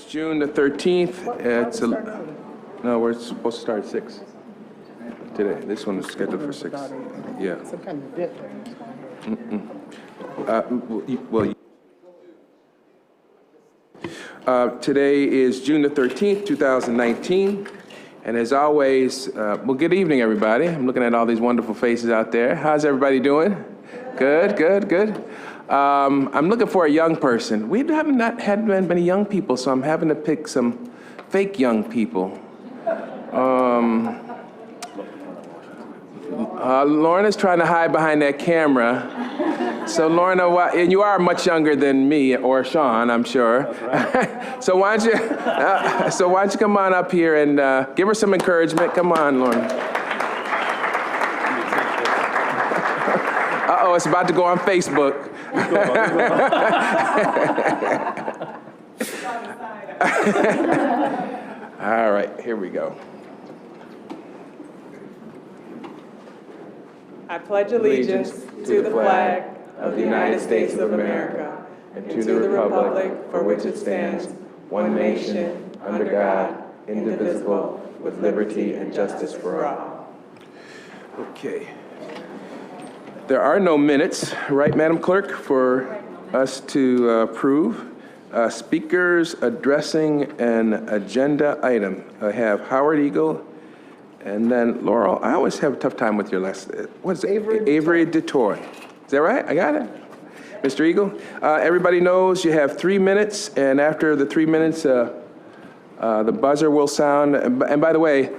June the 13th. No, we're supposed to start at 6 today. This one is scheduled for 6. Yeah. Some kind of dip. Today is June the 13th, 2019. And as always, well, good evening, everybody. I'm looking at all these wonderful faces out there. How's everybody doing? Good, good, good. I'm looking for a young person. We haven't had many young people, so I'm having to pick some fake young people. Lorna's trying to hide behind that camera. So Lorna, and you are much younger than me or Sean, I'm sure. Right. So why don't you come on up here and give her some encouragement? Come on, Lorna. Uh-oh, it's about to go on Facebook. All right, here we go. I pledge allegiance to the flag of the United States of America and to the republic for which it stands, one nation, under God, indivisible, with liberty and justice for all. Okay. There are no minutes, right, Madam Clerk, for us to approve. Speakers addressing an agenda item. I have Howard Eagle, and then Laurel. I always have a tough time with your last, what is it? Avery DeToy. Is that right? I got it? Mr. Eagle? Everybody knows you have 3 minutes, and after the 3 minutes, the buzzer will sound. And by the way,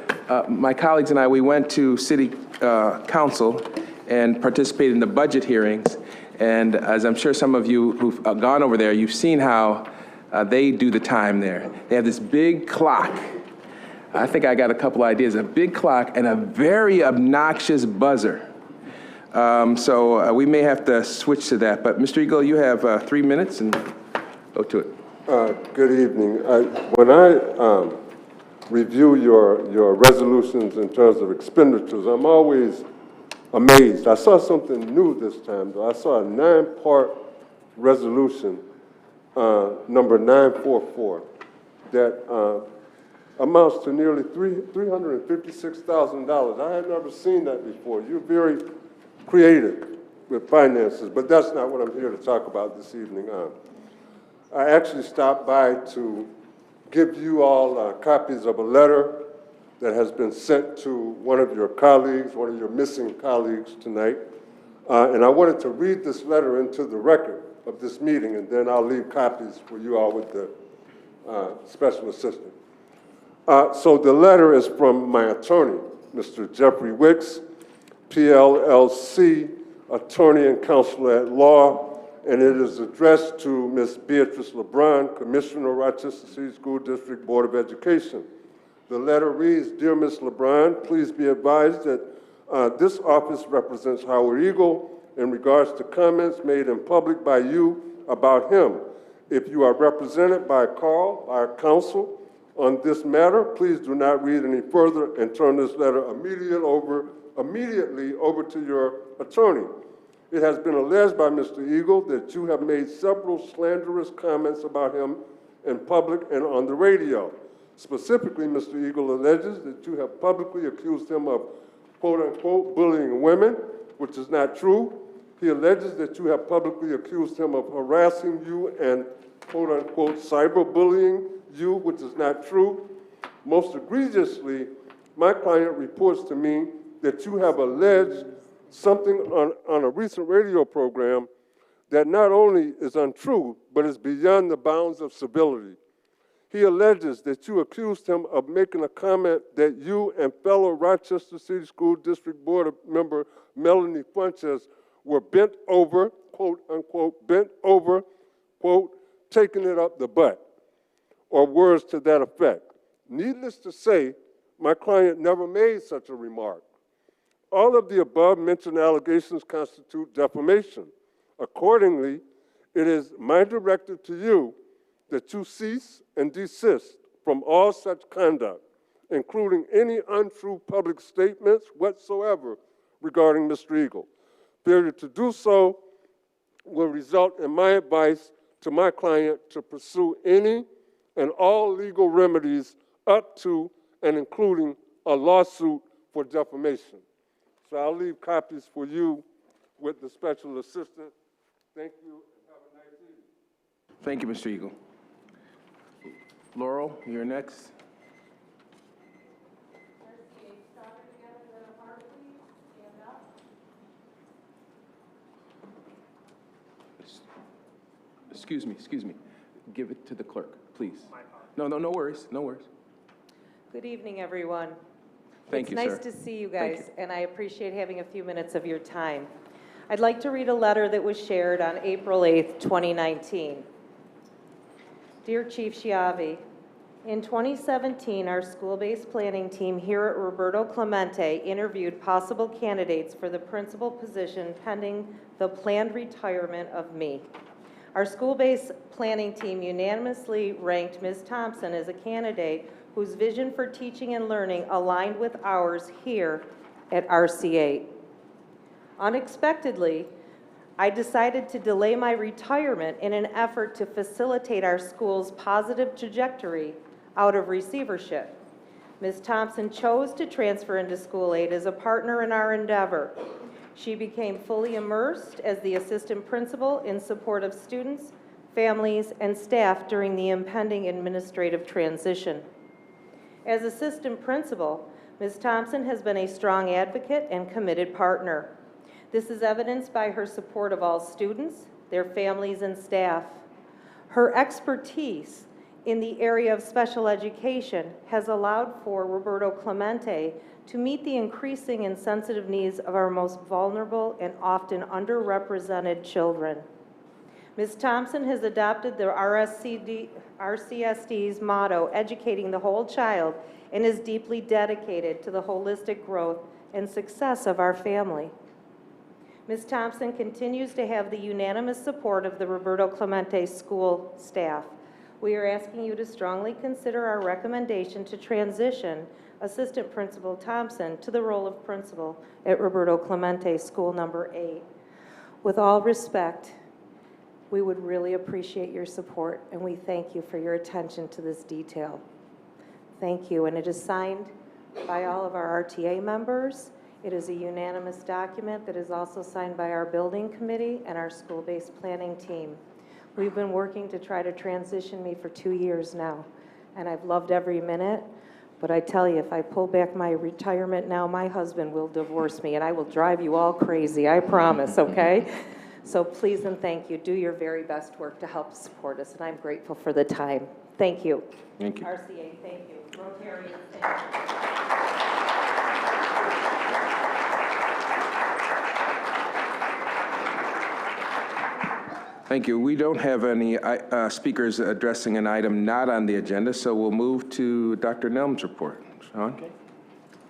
my colleagues and I, we went to City Council and participated in the budget hearings. And as I'm sure some of you who've gone over there, you've seen how they do the time there. They have this big clock. I think I got a couple ideas. A big clock and a very obnoxious buzzer. So we may have to switch to that. But Mr. Eagle, you have 3 minutes, and go to it. Good evening. When I review your resolutions in terms of expenditures, I'm always amazed. I saw something new this time, though. I saw a 9-part resolution, number 944, that amounts to nearly $356,000. I had never seen that before. You're very creative with finances, but that's not what I'm here to talk about this evening. I actually stopped by to give you all copies of a letter that has been sent to one of your colleagues, one of your missing colleagues tonight. And I wanted to read this letter into the record of this meeting, and then I'll leave copies for you all with the special assistant. So the letter is from my attorney, Mr. Jeffrey Wicks, PLLC, attorney and counselor at law, and it is addressed to Ms. Beatrice LeBron, Commissioner, Rochester City School District Board of Education. The letter reads, Dear Ms. LeBron, please be advised that this office represents Howard Eagle in regards to comments made in public by you about him. If you are represented by Carl, our counsel, on this matter, please do not read any further and turn this letter immediately over to your attorney. It has been alleged by Mr. Eagle that you have made several slanderous comments about him in public and on the radio. Specifically, Mr. Eagle alleges that you have publicly accused him of, quote-unquote, bullying women, which is not true. He alleges that you have publicly accused him of harassing you and, quote-unquote, cyberbullying you, which is not true. Most egregiously, my client reports to me that you have alleged something on a recent radio program that not only is untrue, but is beyond the bounds of civility. He alleges that you accused him of making a comment that you and fellow Rochester City School District Board member Melanie Funches were bent over, quote unquote, bent over, quote, taking it up the butt, or words to that effect. Needless to say, my client never made such a remark. All of the above mentioned allegations constitute defamation. Accordingly, it is my directive to you that you cease and desist from all such conduct, including any untrue public statements whatsoever regarding Mr. Eagle. Failure to do so will result in my advice to my client to pursue any and all legal remedies up to and including a lawsuit for defamation. So I'll leave copies for you with the special assistant. Thank you, and have a nice evening. Thank you, Mr. Eagle. Laurel, you're next. Excuse me. Give it to the clerk, please. No worries, no worries. Good evening, everyone. Thank you, sir. It's nice to see you Thank guys, you. and I appreciate having a few minutes of your time. I'd like to read a letter that was shared on April 8th, 2019. Dear Chief Schiavi, in 2017, our school-based planning team here at Roberto Clemente interviewed possible candidates for the principal position pending the planned retirement of me. Our school-based planning team unanimously ranked Ms. Thompson as a candidate whose vision for teaching and learning aligned with ours here at RC8. Unexpectedly, I decided to delay my retirement in an effort to facilitate our school's positive trajectory out of receivership. Ms. Thompson chose to transfer into School Aid as a partner in our endeavor. She became fully immersed as the assistant principal in support of students, families, and staff during the impending administrative transition. As assistant principal, Ms. Thompson has been a strong advocate and committed partner. This is evidenced by her support of all students, their families, and staff. Her expertise in the area of special education has allowed for Roberto Clemente to meet the increasing and sensitive needs of our most vulnerable and often underrepresented children. Ms. Thompson has adopted the RCSD's motto, educating the whole child, and is deeply dedicated to the holistic growth and success of our family. Ms. Thompson continues to have the unanimous support of the Roberto Clemente school staff. We are asking you to strongly consider our recommendation to transition Assistant Principal Thompson to the role of principal at Roberto Clemente School Number 8. With all respect, we would really appreciate your support, and we thank you for your attention to this detail. Thank you, and it is signed by all of our RTA members. It is a unanimous document that is also signed by our building committee and our school-based planning team. We've been working to try to transition me for 2 years now, and I've loved every minute. But I tell you, if I pull back my retirement now, my husband will divorce me, and I will drive you all crazy, I promise, okay? So please and thank you. Do your very best work to help support us, and I'm grateful for the time. Thank you. Thank you. RCA, thank you. Rotarians, thank you. Thank you. We don't have any speakers addressing an item not on the agenda, so we'll move to Dr. Nelm's report. Sean? Okay.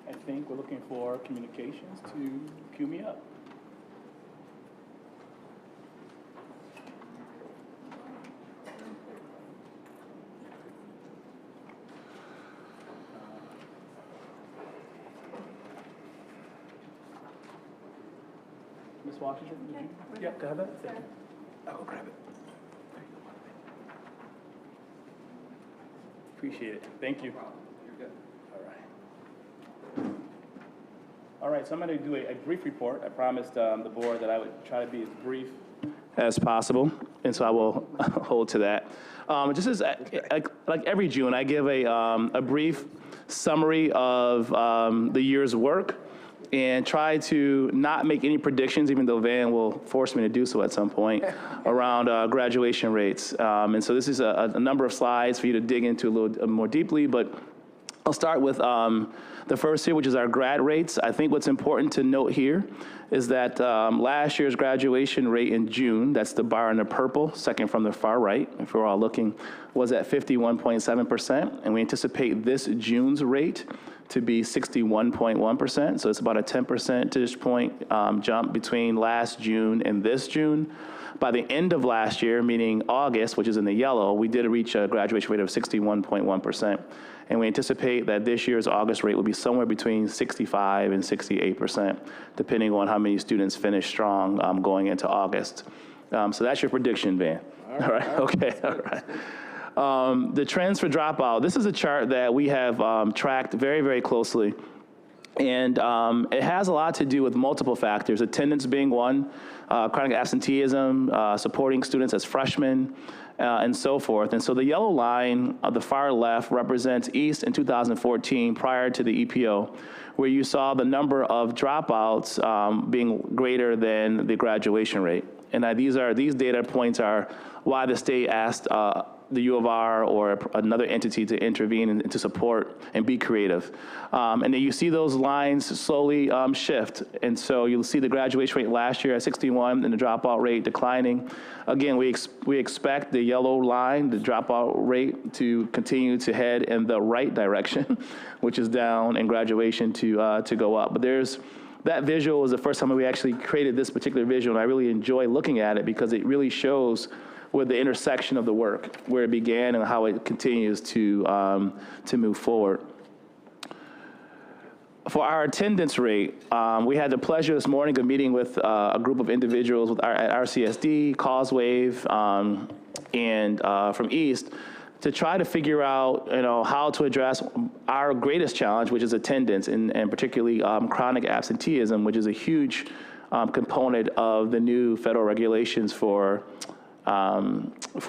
I think we're looking for communications to cue me up. Ms. Washington, did you? Yep, go ahead. Thank you. I'll grab it. Appreciate it. Thank you. You're good. All right, so I'm going to do a brief report. I promised the board that I would try to be as brief as possible, and so I will hold to that. Just as like every June, I give a brief summary of the year's work and try to not make any predictions, even though Van will force me to do so at some point, around graduation rates. And so this is a number of slides for you to dig into a little more deeply, but I'll start with the first here, which is our grad rates. I think what's important to note here is that last year's graduation rate in June, that's the bar in the purple, second from the far right, if we're all looking, was at 51.7%, and we anticipate this June's rate to be 61.1%, so it's about a 10 percentage point jump between last June and this June. By the end of last year, meaning August, which is in the yellow, we did reach a graduation rate of 61.1%. And we anticipate that this year's August rate will be somewhere between 65 and 68%, depending on how many students finish strong going into August. So that's your prediction, Van. All right. Okay, all right. The trends for dropout, this is a chart that we have tracked very, very closely. And it has a lot to do with multiple factors, attendance being one, chronic absenteeism, supporting students as freshmen, and so forth. And so the yellow line on the far left represents East in 2014 prior to the EPO, where you saw the number of dropouts being greater than the graduation rate. And these data points are why the state asked the U of R or another entity to intervene and to support and be creative. And then you see those lines slowly shift. And so you'll see the graduation rate last year at 61 and the dropout rate declining. Again, we expect the yellow line, the dropout rate, to continue to head in the right direction, which is down, and graduation to go up. But that visual was the first time we actually created this particular visual, and I really enjoy looking at it because it really shows with the intersection of the work, where it began and how it continues to move forward. For our attendance rate, we had the pleasure this morning of meeting with a group of individuals at RCSD, Causewave, and from East, to try to figure out, how to address our greatest challenge, which is attendance, and particularly chronic absenteeism, which is a huge component of the new federal regulations for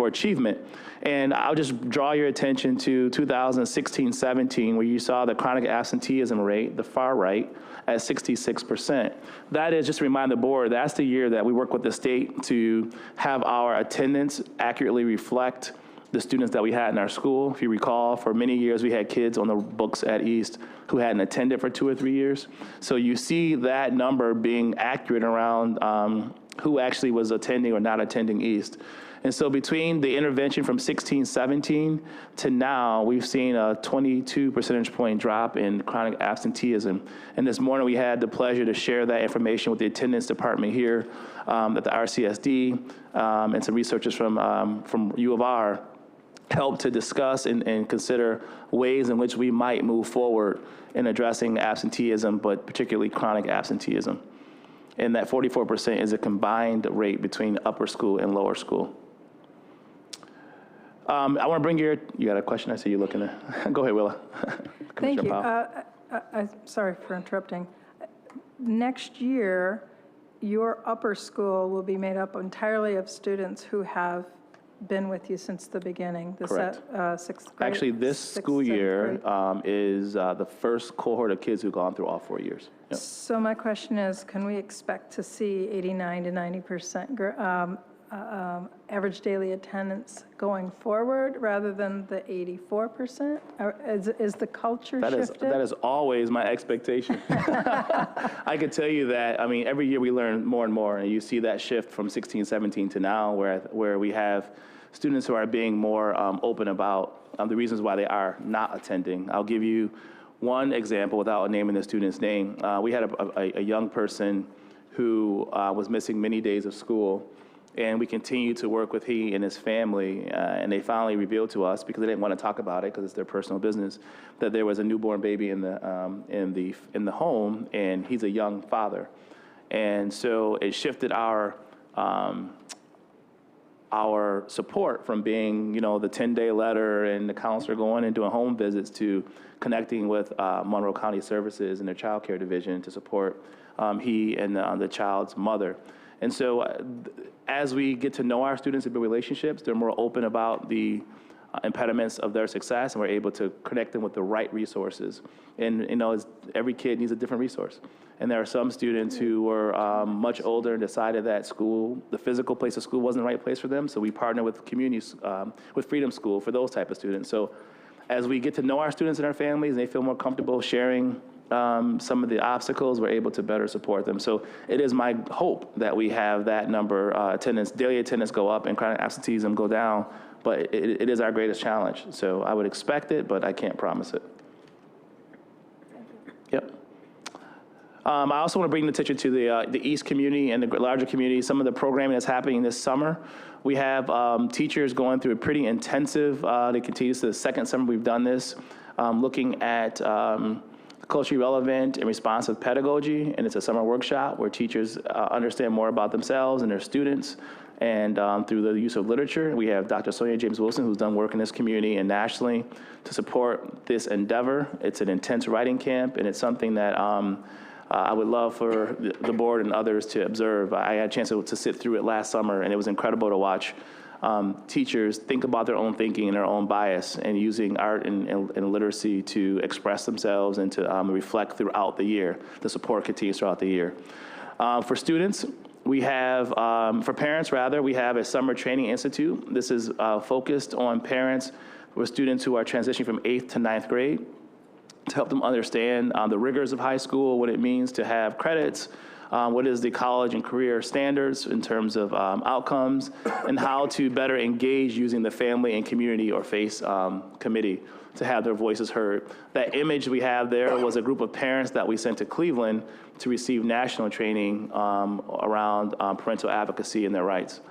achievement. And I'll just draw your attention to 2016-17, where you saw the chronic absenteeism rate, the far right, at 66%. That is, just to remind the board, that's the year that we work with the state to have our attendance accurately reflect the students that we had in our school. If you recall, for many years we had kids on the books at East who hadn't attended for 2 or 3 years. So you see that number being accurate around who actually was attending or not attending East. And so between the intervention from 16-17 to now, we've seen a 22 percentage point drop in chronic absenteeism. And this morning we had the pleasure to share that information with the attendance department here at the RCSD, and some researchers from U of R helped to discuss and consider ways in which we might move forward in addressing absenteeism, but particularly chronic absenteeism. And that 44% is a combined rate between upper school and lower school. I want to bring you got a question? I see you looking at, go ahead, Willa. Thank you. Sorry for interrupting. Next year, your upper school will be made up entirely of students who have been with you since the beginning. Correct. Sixth grade? Actually, this school year is the first cohort of kids who've gone through all 4 years. Yep. So my question is, can we expect to see 89 to 90% average daily attendance going forward rather than the 84%? Is the culture shifted? That is always my expectation. I can tell you that, every year we learn more and more, and you see that shift from 16, 17 to now, where we have students who are being more open about the reasons why they are not attending. I'll give you one example without naming the student's name. We had a young person who was missing many days of school, and we continued to work with he and his family, and they finally revealed to us, because they didn't want to talk about it because it's their personal business, that there was a newborn baby in the home, and he's a young father. And so it shifted our support from being, the 10-day letter and the counselor going and doing home visits to connecting with Monroe County Services and their child care division to support he and the child's mother. And so as we get to know our students and build relationships, they're more open about the impediments of their success, and we're able to connect them with the right resources. And every kid needs a different resource. And there are some students who were much older and decided that school, the physical place of school, wasn't the right place for them. So we partner with communities, with Freedom School for those type of students. So as we get to know our students and our families, and they feel more comfortable sharing some of the obstacles, we're able to better support them. So it is my hope that we have that number, daily attendance go up and chronic absenteeism go down, but it is our greatest challenge. So I would expect it, but I can't promise it. Yep. I also want to bring attention to the East community and the larger community, some of the programming that's happening this summer. We have teachers going through a pretty intensive, they continue to the second summer we've done this, looking at culturally relevant and responsive pedagogy, and it's a summer workshop where teachers understand more about themselves and their students And through the use of literature, we have Dr. Sonia James Wilson, who's done work in this community and nationally to support this endeavor. It's an intense writing camp, and it's something that I would love for the board and others to observe. I had a chance to sit through it last summer, and it was incredible to watch teachers think about their own thinking and their own bias and using art and literacy to express themselves and to reflect throughout the year. The support continues throughout the year. For students, we have, for parents rather, we have a summer training institute. This is focused on parents with students who are transitioning from 8th to 9th grade to help them understand the rigors of high school, what it means to have credits, what is the college and career standards in terms of outcomes, and how to better engage using the family and community or FACE committee to have their voices heard. That image we have there was a group of parents that we sent to Cleveland to receive national training around parental advocacy and their rights.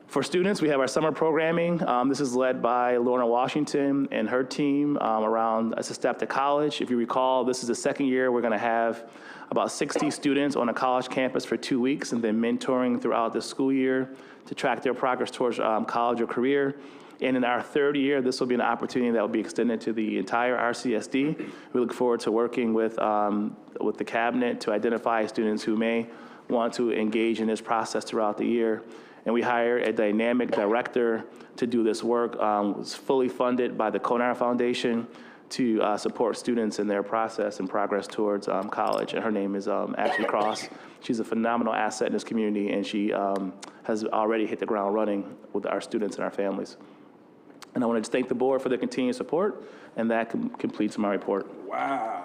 For students, we have our summer programming. This is led by Lorna Washington and her team around It's a Step to College. If you recall, this is the second year we're gonna have about 60 students on a college campus for 2 weeks and then mentoring throughout the school year to track their progress towards college or career. And in our third year, this will be an opportunity that will be extended to the entire RCSD. We look forward to working with the cabinet to identify students who may want to engage in this process throughout the year. And we hire a dynamic director to do this work. It's fully funded by the Cohort Foundation to support students in their process and progress towards college. And her name is Ashley Cross. She's a phenomenal asset in this community, and she has already hit the ground running with our students and our families. And I wanted to thank the board for their continued support, and that completes my report. Wow.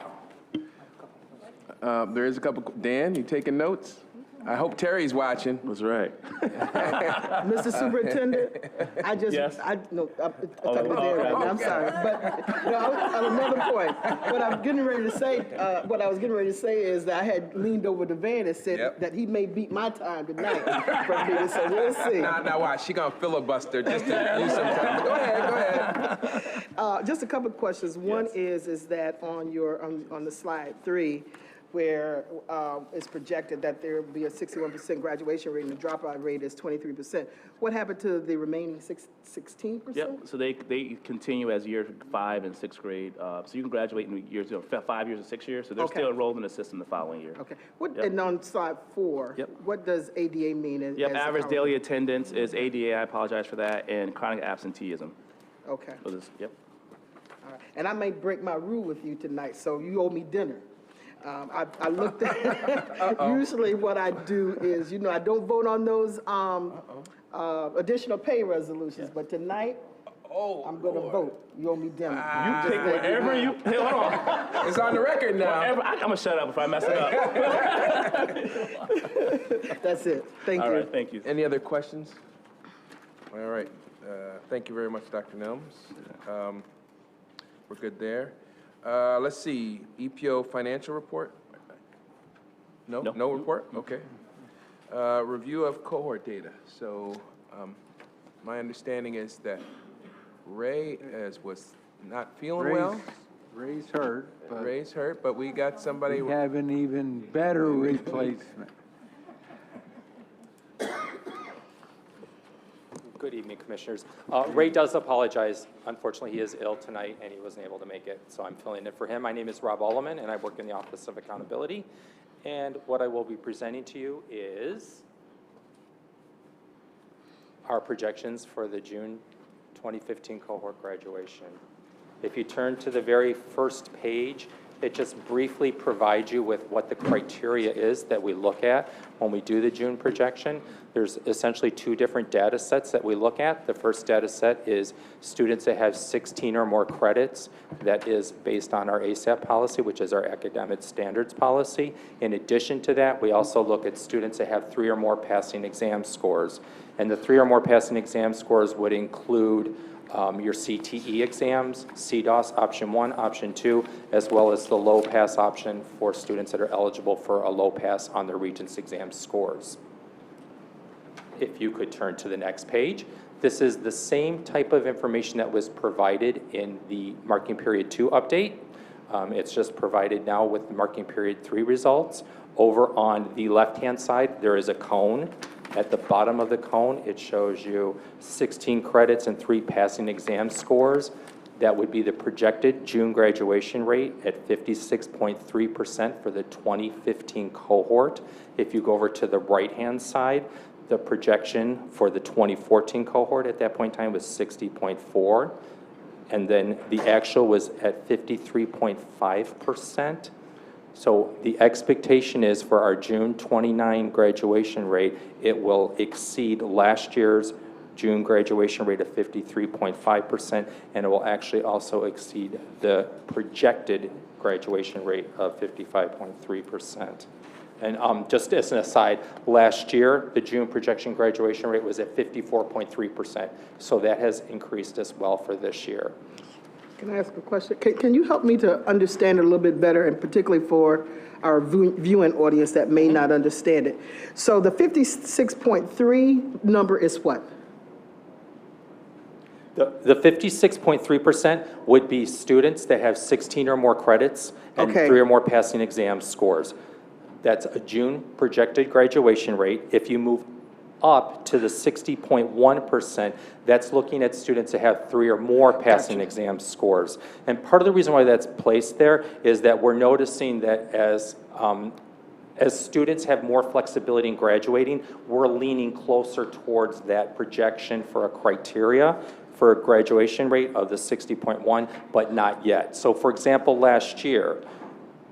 There is a couple. Dan, you taking notes? I hope Terry's watching. That's right. Mr. Superintendent, I'm talking to Dan right now, I'm sorry. But no, on another point, what I was getting ready to say is that I had leaned over to Van and said that he may beat my time tonight from me, so we'll see. Now watch, she gonna filibuster just to use some time. Go ahead. Just a couple of questions. One is that on the slide 3, where it's projected that there will be a 61% graduation rate and the dropout rate is 23%. What happened to the remaining 16%? Yep, so they continue as year 5 and 6th grade. So you can graduate in years, 5 years or 6 years, so they're still enrolled in the system the following year. Okay. And on slide 4, what does ADA mean? As Average daily attendance is ADA, I apologize for that, and chronic absenteeism. Okay. So this, All right. And I may break my rule with you tonight, so you owe me dinner. I looked at, usually what I do is, I don't vote on those additional pay resolutions, but tonight, I'm going to vote. You owe me dinner. You take whatever you, hey, hold on. It's on the record now. I'm going to shut up if I mess it up. That's it. Thank you. All right, thank you. Any other questions? All right. Thank you very much, Dr. Nelms. We're good there. Let's see, EPO financial report? No report? Okay. Review of cohort data. So my understanding is that Ray was not feeling well. Ray's hurt, but Ray's hurt, but we got somebody. we have an even better replacement. Good evening, Commissioners. Ray does apologize. Unfortunately, he is ill tonight, and he wasn't able to make it, so I'm filling in for him. My name is Rob Alleman, and I work in the Office of Accountability. And what I will be presenting to you is our projections for the June 2015 cohort graduation. If you turn to the very first page, it just briefly provides you with what the criteria is that we look at when we do the June projection. There's essentially 2 different data sets that we look at. The first data set is students that have 16 or more credits. That is based on our ASAP policy, which is our academic standards policy. In addition to that, we also look at students that have 3 or more passing exam scores. And the 3 or more passing exam scores would include your CTE exams, CDOS option 1, option 2, as well as the low pass option for students that are eligible for a low pass on their Regents exam scores. If you could turn to the next page, this is the same type of information that was provided in the marking period 2 update. It's just provided now with marking period 3 results. Over on the left-hand side, there is a cone, At the bottom of the cone, it shows you 16 credits and 3 passing exam scores. That would be the projected June graduation rate at 56.3% for the 2015 cohort. If you go over to the right-hand side, the projection for the 2014 cohort at that point in time was 60.4%. And then the actual was at 53.5%. So the expectation is for our June 29 graduation rate, it will exceed last year's June graduation rate of 53.5%, and it will actually also exceed the projected graduation rate of 55.3%. And just as an aside, last year, the June projection graduation rate was at 54.3%. So that has increased as well for this year. Can I ask a question? Can you help me to understand it a little bit better, and particularly for our viewing audience that may not understand it? So the 56.3 number is what? The 56.3% would be students that have 16 or more credits and Okay. 3 or more passing exam scores. That's a June projected graduation rate. If you move up to the 60.1%, that's looking at students that have 3 or more passing exam scores. And part of the reason why that's placed there is that we're noticing that as students have more flexibility in graduating, we're leaning closer towards that projection for a criteria for a graduation rate of the 60.1, but not yet. So for example, last year,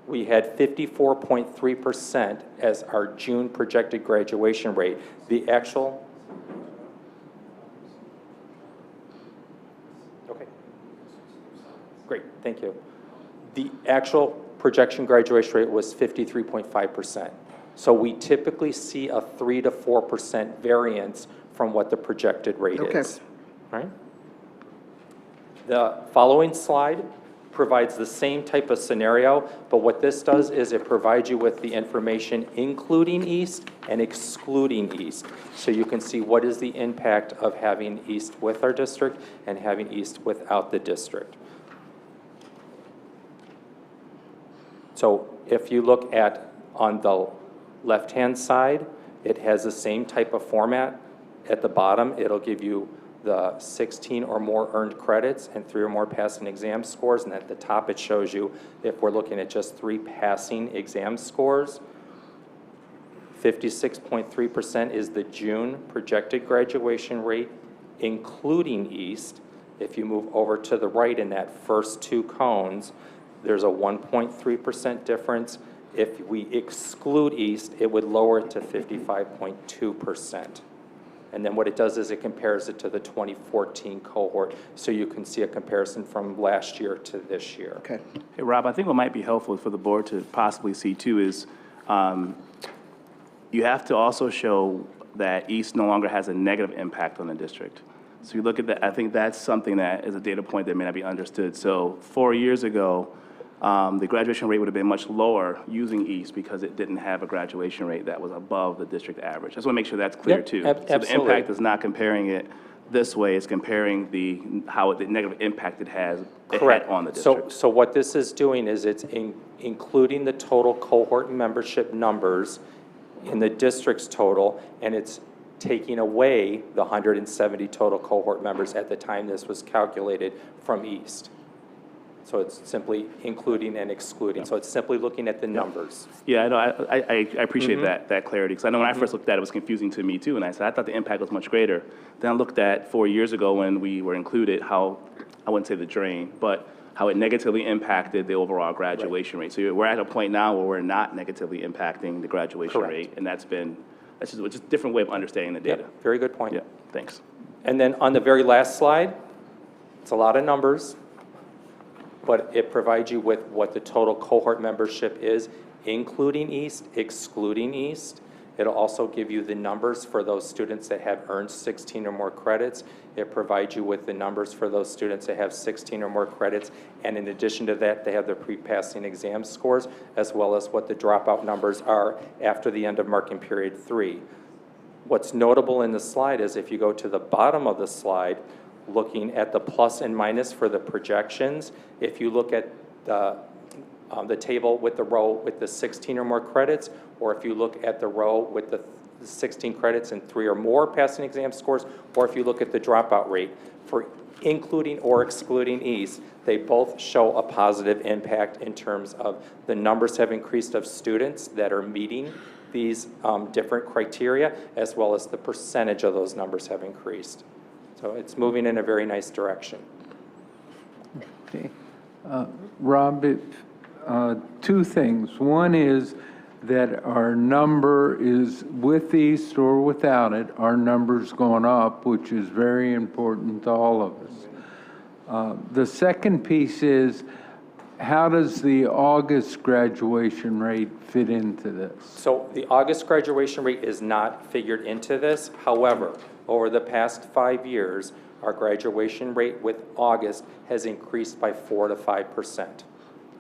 we had 54.3% as our June projected graduation rate. The actual, okay, great, thank you. The actual projection graduation rate was 53.5%. So we typically see a 3 to 4% variance from what the projected rate is. All right? The following slide provides the same type of scenario, but what this does is it provides you with the information including East and excluding East. So you can see what is the impact of having East with our district and having East without the district. So if you look at on the left-hand side, it has the same type of format. At the bottom, it'll give you the 16 or more earned credits and 3 or more passing exam scores. And at the top, it shows you if we're looking at just 3 passing exam scores, 56.3% is the June projected graduation rate, including East. If you move over to the right in that first 2 cones, there's a 1.3% difference. If we exclude East, it would lower it to 55.2%. And then what it does is it compares it to the 2014 cohort, so you can see a comparison from last year to this year. Okay. Hey, Rob, I think what might be helpful for the board to possibly see too is you have to also show that East no longer has a negative impact on the district. So you look at that, I think that's something that is a data point that may not be understood. So 4 years ago, the graduation rate would have been much lower using East because it didn't have a graduation rate that was above the district average. I just want to make sure that's clear Yep, too. absolutely. So the impact is not comparing it this way, it's comparing the negative impact it had on the district. So what this is doing is it's including the total cohort membership numbers in the district's total, and it's taking away the 170 total cohort members at the time this was calculated from East. So it's simply including and excluding. So it's simply looking at the numbers. Yeah, I know. I appreciate that clarity, because I know when I first looked at it, it was confusing to me too, and I said I thought the impact was much greater. Then I looked at 4 years ago when we were included, how I wouldn't say the drain, but how it negatively impacted the overall graduation rate. So we're at a point now where we're not negatively impacting the graduation Correct. rate, and that's just a different way of understanding the data. Yep, very good point. Yeah, thanks. And then on the very last slide, it's a lot of numbers, but it provides you with what the total cohort membership is, including East, excluding East. It'll also give you the numbers for those students that have earned 16 or more credits. It provides you with the numbers for those students that have 16 or more credits. And in addition to that, they have their pre-passing exam scores, as well as what the dropout numbers are after the end of marking period 3. What's notable in the slide is if you go to the bottom of the slide, looking at the plus and minus for the projections, if you look at the table with the row with the 16 or more credits, or if you look at the row with the 16 credits and 3 or more passing exam scores, or if you look at the dropout rate for including or excluding East, they both show a positive impact in terms of the numbers have increased of students that are meeting these different criteria, as well as the percentage of those numbers have increased. So it's moving in a very nice direction. Okay. Rob, two things. One is that our number is, with East or without it, our number's going up, which is very important to all of us. The second piece is, how does the August graduation rate fit into this? So the August graduation rate is not figured into this. However, over the past 5 years, our graduation rate with August has increased by 4 to 5%.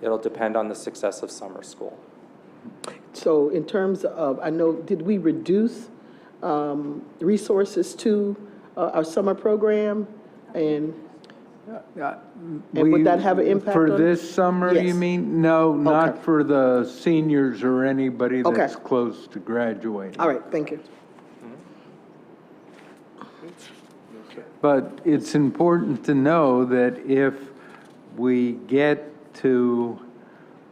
It'll depend on the success of summer school. So in terms of, I know, did we reduce resources to our summer program? And would that have an impact on For it? this summer, you Yes. mean? No, not Okay. for the seniors or anybody Okay. that's close to graduating. All right, thank you. But it's important to know that if we get to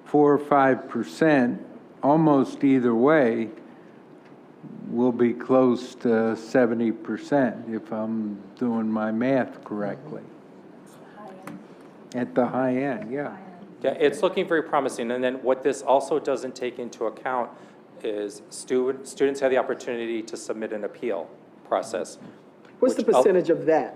4 or 5%, almost either way, we'll be close to 70%, if I'm doing my math correctly. At the high end, yeah. Yeah, it's looking very promising. And then what this also doesn't take into account is students have the opportunity to submit an appeal process. What's the which I'll- percentage of that?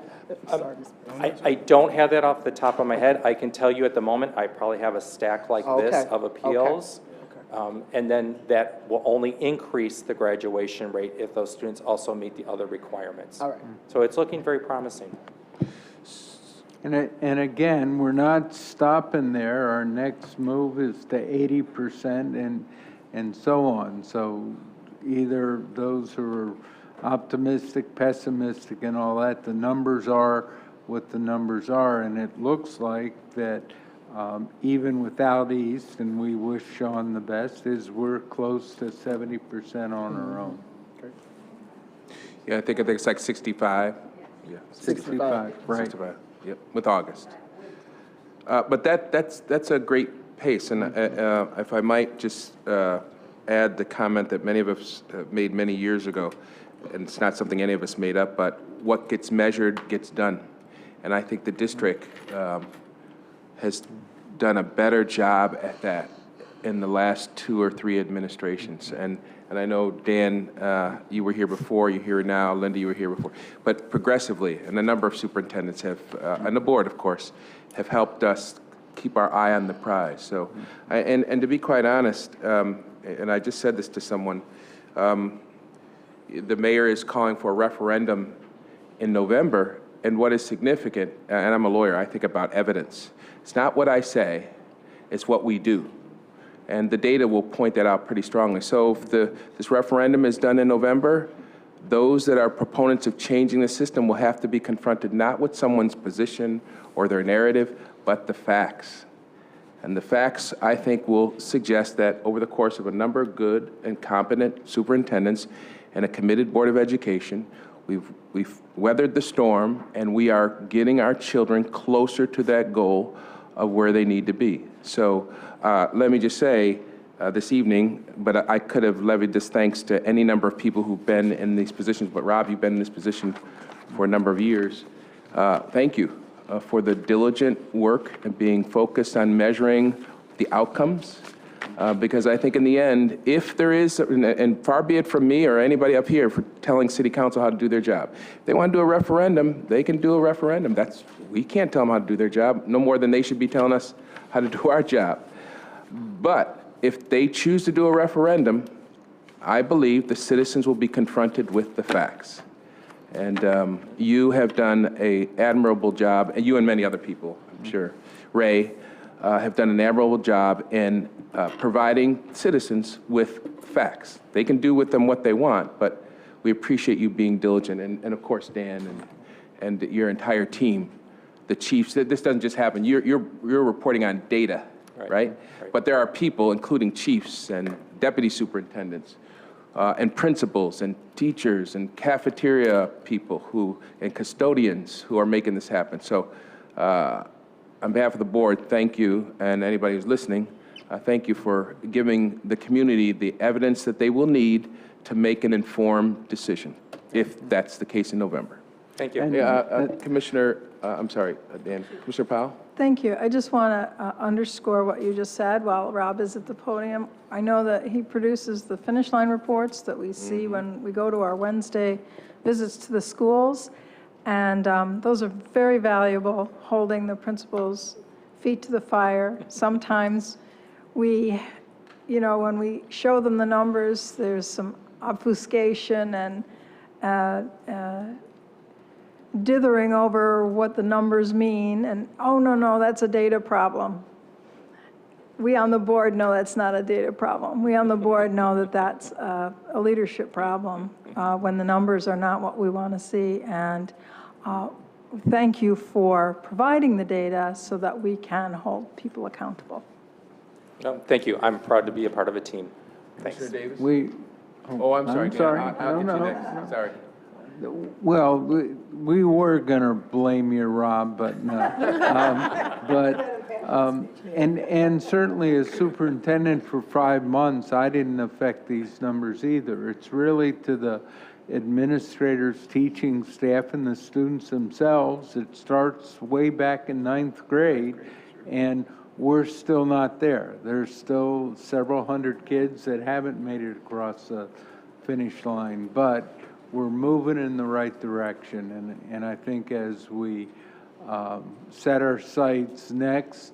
Sorry, Mr. I don't have that off the top of my head. I can tell you at the moment, I probably have a stack like this Okay. of appeals. And then that will only increase the graduation rate if those students also meet the other requirements. All right. So it's looking very promising. And again, we're not stopping there. Our next move is to 80% and so on. So either those who are optimistic, pessimistic, and all that, the numbers are what the numbers are. And it looks like that even without East, and we wish Sean the best, is we're close to 70% on our own. Yeah, I think it's like 65. Yeah. 65, right. 65, yep, with August. But that's a great pace, and if I might just add the comment that many of us made many years ago, and it's not something any of us made up, but what gets measured gets done. And I think the district has done a better job at that in the last 2 or 3 administrations. And I know, Dan, you were here before, you're here now, Linda, you were here before. But progressively, and a number of superintendents have, and the board, of course, have helped us keep our eye on the prize. So, and to be quite honest, and I just said this to someone, the mayor is calling for a referendum in November, and what is significant, and I'm a lawyer, I think about evidence. It's not what I say, it's what we do. And the data will point that out pretty strongly. So if this referendum is done in November, those that are proponents of changing the system will have to be confronted not with someone's position or their narrative, but the facts. And the facts, I think, will suggest that over the course of a number of good and competent superintendents and a committed Board of Education, we've weathered the storm, and we are getting our children closer to that goal of where they need to be. So let me just say this evening, but I could have levied this thanks to any number of people who've been in these positions, but Rob, you've been in this position for a number of years. Thank you for the diligent work and being focused on measuring the outcomes. Because I think in the end, if there is, and far be it from me or anybody up here for telling city council how to do their job. If they want to do a referendum, they can do a referendum. We can't tell them how to do their job, no more than they should be telling us how to do our job. But if they choose to do a referendum, I believe the citizens will be confronted with the facts. And you have done an admirable job, and you and many other people, I'm sure, Ray, have done an admirable job in providing citizens with facts. They can do with them what they want, but we appreciate you being diligent, and of course, Dan and your entire team, the chiefs. This doesn't just happen. You're reporting on data, right? But there are people, including chiefs and deputy superintendents, and principals and teachers and cafeteria people and custodians who are making this happen. So on behalf of the board, thank you, and anybody who's listening, thank you for giving the community the evidence that they will need to make an informed decision, if that's the case in November. Thank you. Commissioner, I'm sorry, Dan, Commissioner Powell? Thank you. I just want to underscore what you just said while Rob is at the podium. I know that he produces the finish line reports that we see when we go to our Wednesday visits to the schools, and those are very valuable, holding the principals' feet to the fire. Sometimes when we show them the numbers, there's some obfuscation and dithering over what the numbers mean, and, oh, no, that's a data problem. We on the board know that's not a data problem. We on the board know that that's a leadership problem when the numbers are not what we want to see. And thank you for providing the data so that we can hold people accountable. No, thank you. I'm proud to be a part of a team. Thanks. Commissioner Davis? I'm sorry. Dan. I'll No, get you no. next. Sorry. Well, we were going to blame you, Rob, but no. And certainly as superintendent for 5 months, I didn't affect these numbers either. It's really to the administrators, teaching staff, and the students themselves. It starts way back in 9th grade, and we're still not there. There's still several hundred kids that haven't made it across the finish line, but we're moving in the right direction, and I think as we set our sights next,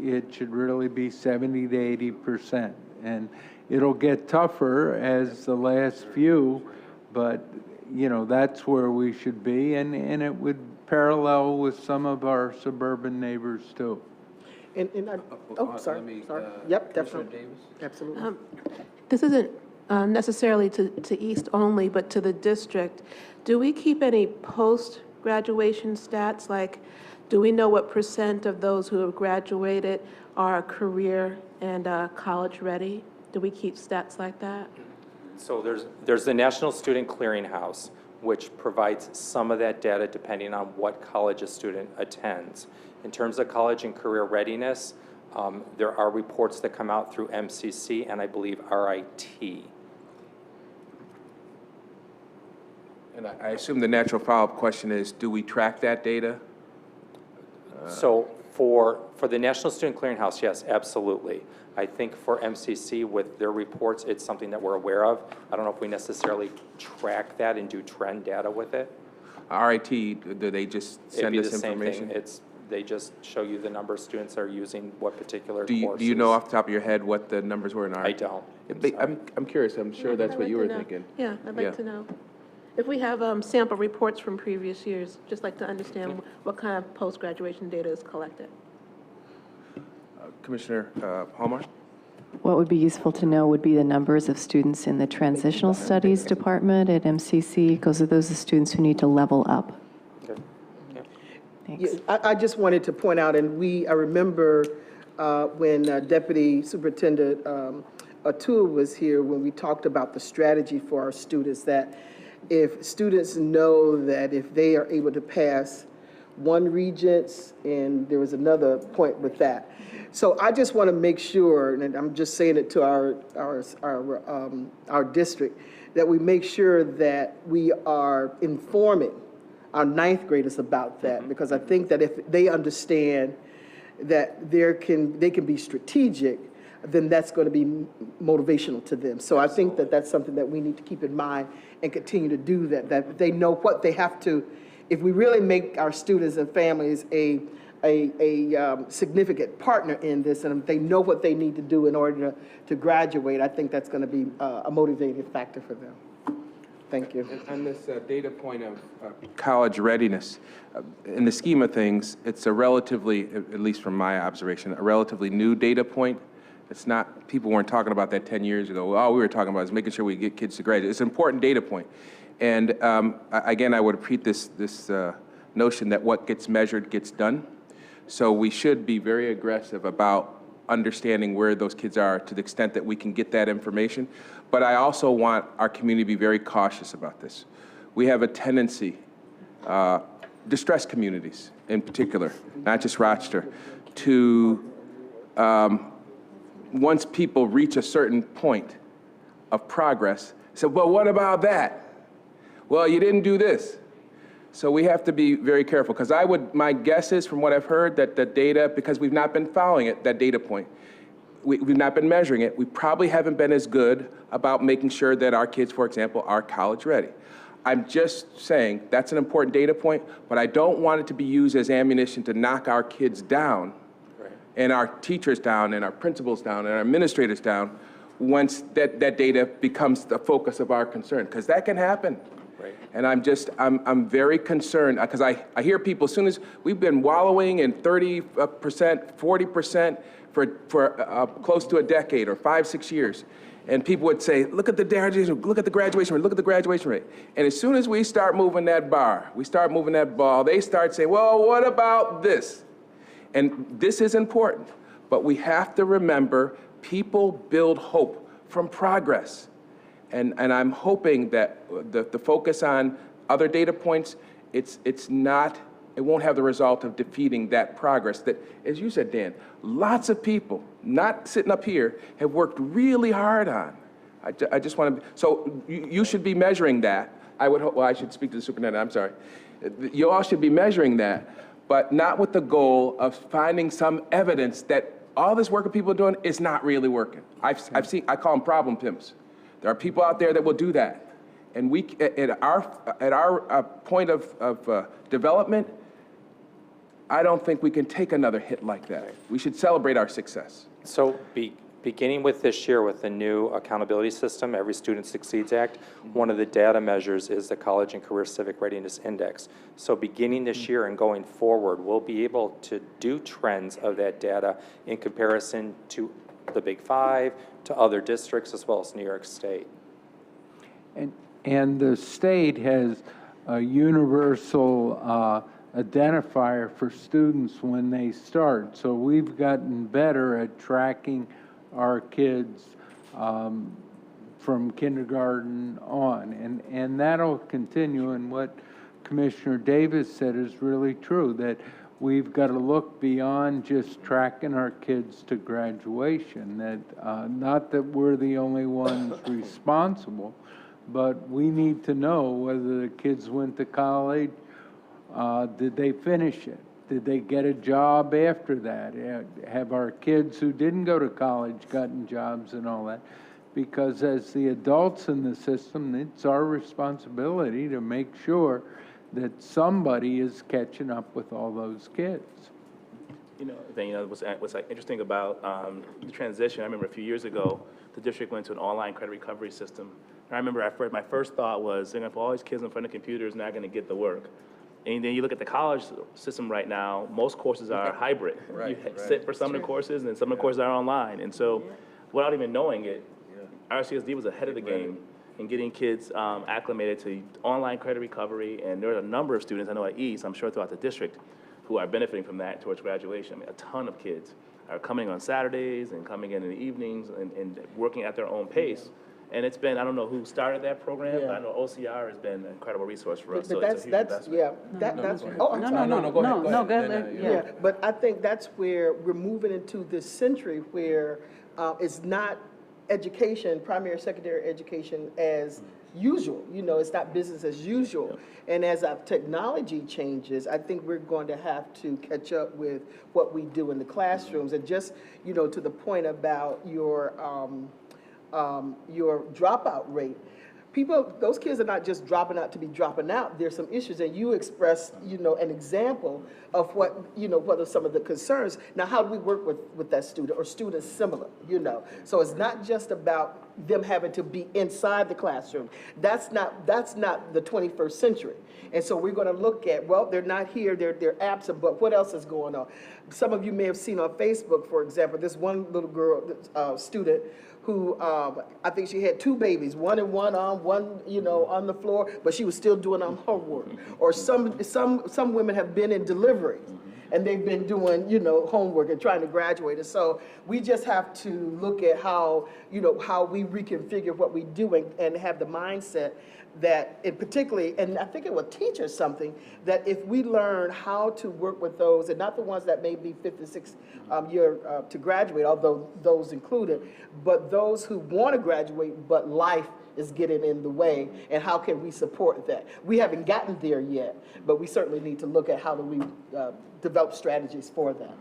it should really be 70 to 80%. And it'll get tougher as the last few, but that's where we should be, and it would parallel with some of our suburban neighbors too. Sorry. Yep, definitely. Absolutely. This isn't necessarily to East only, but to the district. Do we keep any post-graduation stats? Like, do we know what % of those who have graduated are career and college ready? Do we keep stats like that? So there's the National Student Clearinghouse, which provides some of that data depending on what college a student attends. In terms of college and career readiness, there are reports that come out through MCC and I believe RIT. And I assume the natural follow-up question is, do we track that data? So for the National Student Clearinghouse, yes, absolutely. I think for MCC with their reports, it's something that we're aware of. I don't know if we necessarily track that and do trend data with it. RIT, do they just send us information? Thing. They just show you the number of students that are using what particular Do courses. you know off the top of your head what the numbers were in RIT? I don't. I'm curious. I'm sure that's what you were thinking. Yeah, I'd like to know. If we have sample reports from previous years, just like to understand what kind of post-graduation data is collected. Commissioner Hallmark? What would be useful to know would be the numbers of students in the Transitional Studies Department at MCC, because those are students who need to level up. Okay. Yeah. Thanks. I just wanted to point out, and I remember when Deputy Superintendent Atul was here, when we talked about the strategy for our students, that if students know that if they are able to pass one Regents, and there was another point with that. So I just want to make sure, and I'm just saying it to our district, that we make sure that we are informing our 9th graders about that, because I think that if they understand that they can be strategic, then that's going to be motivational to them. So I think that that's something that we need to keep in mind and continue to do that they know what they have to. If we really make our students and families a significant partner in this, and if they know what they need to do in order to graduate, I think that's going to be a motivating factor for them. Thank you. And on this data point of college readiness, in the scheme of things, it's a relatively, at least from my observation, a relatively new data point. It's not, people weren't talking about that 10 years ago. All we were talking about is making sure we get kids to graduate. It's an important data point. And again, I would repeat this notion that what gets measured gets done. So we should be very aggressive about understanding where those kids are to the extent that we can get that information. But I also want our community to be very cautious about this. We have a tendency, distressed communities in particular, not just Rochester, to, once people reach a certain point of progress, say, well, what about that? Well, you didn't do this. So we have to be very careful, because my guess is, from what I've heard, that the data, because we've not been following it, that data point, we've not been measuring it, we probably haven't been as good about making sure that our kids, for example, are college ready. I'm just saying that's an important data point, but I don't want it to be used as ammunition to knock our kids down, and our teachers down, and our principals down, and our administrators down, once that data becomes the focus of our concern, because that can happen. Right. And I'm very concerned, because I hear people, as soon as we've been wallowing in 30%, 40% for close to a decade or 5-6 years, and people would say, look at the graduation, look at the graduation rate, look at the graduation rate. And as soon as we start moving that bar, we start moving that ball, they start saying, well, what about this? And this is important, but we have to remember people build hope from progress. And I'm hoping that the focus on other data points, it won't have the result of defeating that progress that, as you said, Dan, lots of people, not sitting up here, have worked really hard on. I just want to, so you should be measuring that. I would hope, well, I should speak to the superintendent, I'm sorry. You all should be measuring that, but not with the goal of finding some evidence that all this work that people are doing is not really working. I've seen, I call them problem pimps. There are people out there that will do that. And we, at our point of development, I don't think we can take another hit like that. We should celebrate our success. So beginning with this year with the new accountability system, Every Student Succeeds Act, one of the data measures is the College and Career Civic Readiness Index. So beginning this year and going forward, we'll be able to do trends of that data in comparison to the Big Five, to other districts, as well as New York State. And the state has a universal identifier for students when they start. So we've gotten better at tracking our kids from kindergarten on. And that'll continue. And what Commissioner Davis said is really true, that we've got to look beyond just tracking our kids to graduation. That not that we're the only ones responsible, but we need to know whether the kids went to college, did they finish it? Did they get a job after that? Have our kids who didn't go to college gotten jobs and all that? Because as the adults in the system, it's our responsibility to make sure that somebody is catching up with all those kids. What's interesting about the transition, I remember a few years ago, the district went to an online credit recovery system. And I remember my first thought was, if all these kids in front of computers not going to get the work. And then you look at the college system right now, most courses are hybrid. You sit for some of the courses, and some of the courses are online. And so, without even knowing it, RCSD was ahead of the game in getting kids acclimated to online credit recovery. And there are a number of students, I know at East, I'm sure throughout the district, who are benefiting from that towards graduation. I mean, a ton of kids are coming on Saturdays and coming in the evenings and working at their own pace. And it's been, I don't know who started that program, but I know OCR has been an incredible resource for us. But So it's a huge investment. that's, oh, I'm sorry. No, go ahead. No, go ahead. Yeah, but I think that's where we're moving into this century where it's not education, primary, secondary education as usual. It's not business as usual. And as our technology changes, I think we're going to have to catch up with what we do in the classrooms. And just, to the point about your dropout rate. Those kids are not just dropping out to be dropping out. There's some issues, and you expressed, an example of what are some of the concerns. Now, how do we work with that student or students similar, So it's not just about them having to be inside the classroom. That's not the 21st century. And so we're going to look at, well, they're not here, they're absent, but what else is going on? Some of you may have seen on Facebook, for example, this one little girl, student, who I think she had 2 babies, one in one arm, one on the floor, but she was still doing her work. Or some women have been in delivery. and they've been doing, homework and trying to graduate. And so we just have to look at how, how we reconfigure what we do and have the mindset that it particularly, and I think it will teach us something, that if we learn how to work with those, and not the ones that may be 5th and 6th year to graduate, although those included, but those who want to graduate, but life is getting in the way, and how can we support that? We haven't gotten there yet, but we certainly need to look at how do we develop strategies for that.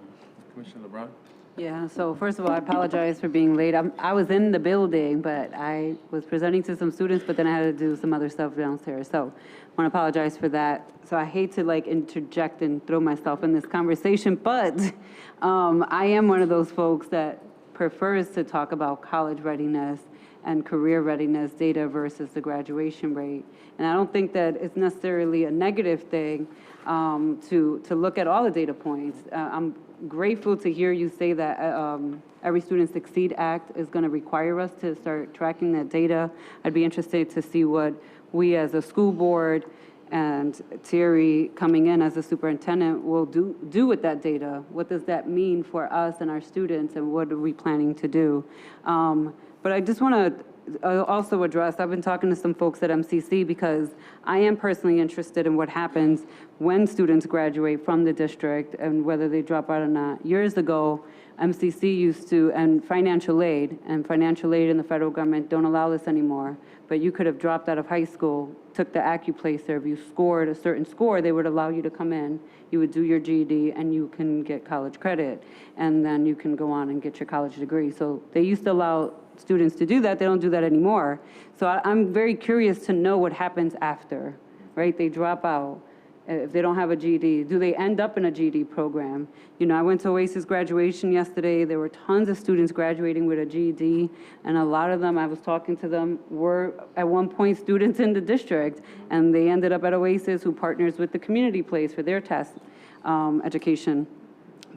Commissioner LeBron? Yeah, so first of all, I apologize for being late. I was in the building, but I was presenting to some students, but then I had to do some other stuff downstairs. So I want to apologize for that. So I hate to interject and throw myself in this conversation, but I am one of those folks that prefers to talk about college readiness and career readiness data versus the graduation rate. And I don't think that it's necessarily a negative thing to look at all the data points. I'm grateful to hear you say that Every Student Succeed Act is going to require us to start tracking that data. I'd be interested to see what we as a school board and Thierry coming in as a superintendent will do with that data. What does that mean for us and our students, and what are we planning to do? But I just want to also address, I've been talking to some folks at MCC because I am personally interested in what happens when students graduate from the district and whether they drop out or not. Years ago, MCC used to, and financial aid in the federal government don't allow this anymore, but you could have dropped out of high school, took the AccuPlacer, if you scored a certain score, they would allow you to come in, you would do your GED, and you can get college credit, and then you can go on and get your college degree. So they used to allow students to do that. They don't do that anymore. So I'm very curious to know what happens after, right? They drop out. If they don't have a GED, do they end up in a GED program? I went to Oasis graduation yesterday. There were tons of students graduating with a GED, and a lot of them, I was talking to them, were at one point students in the district, and they ended up at Oasis, who partners with the community place for their test education.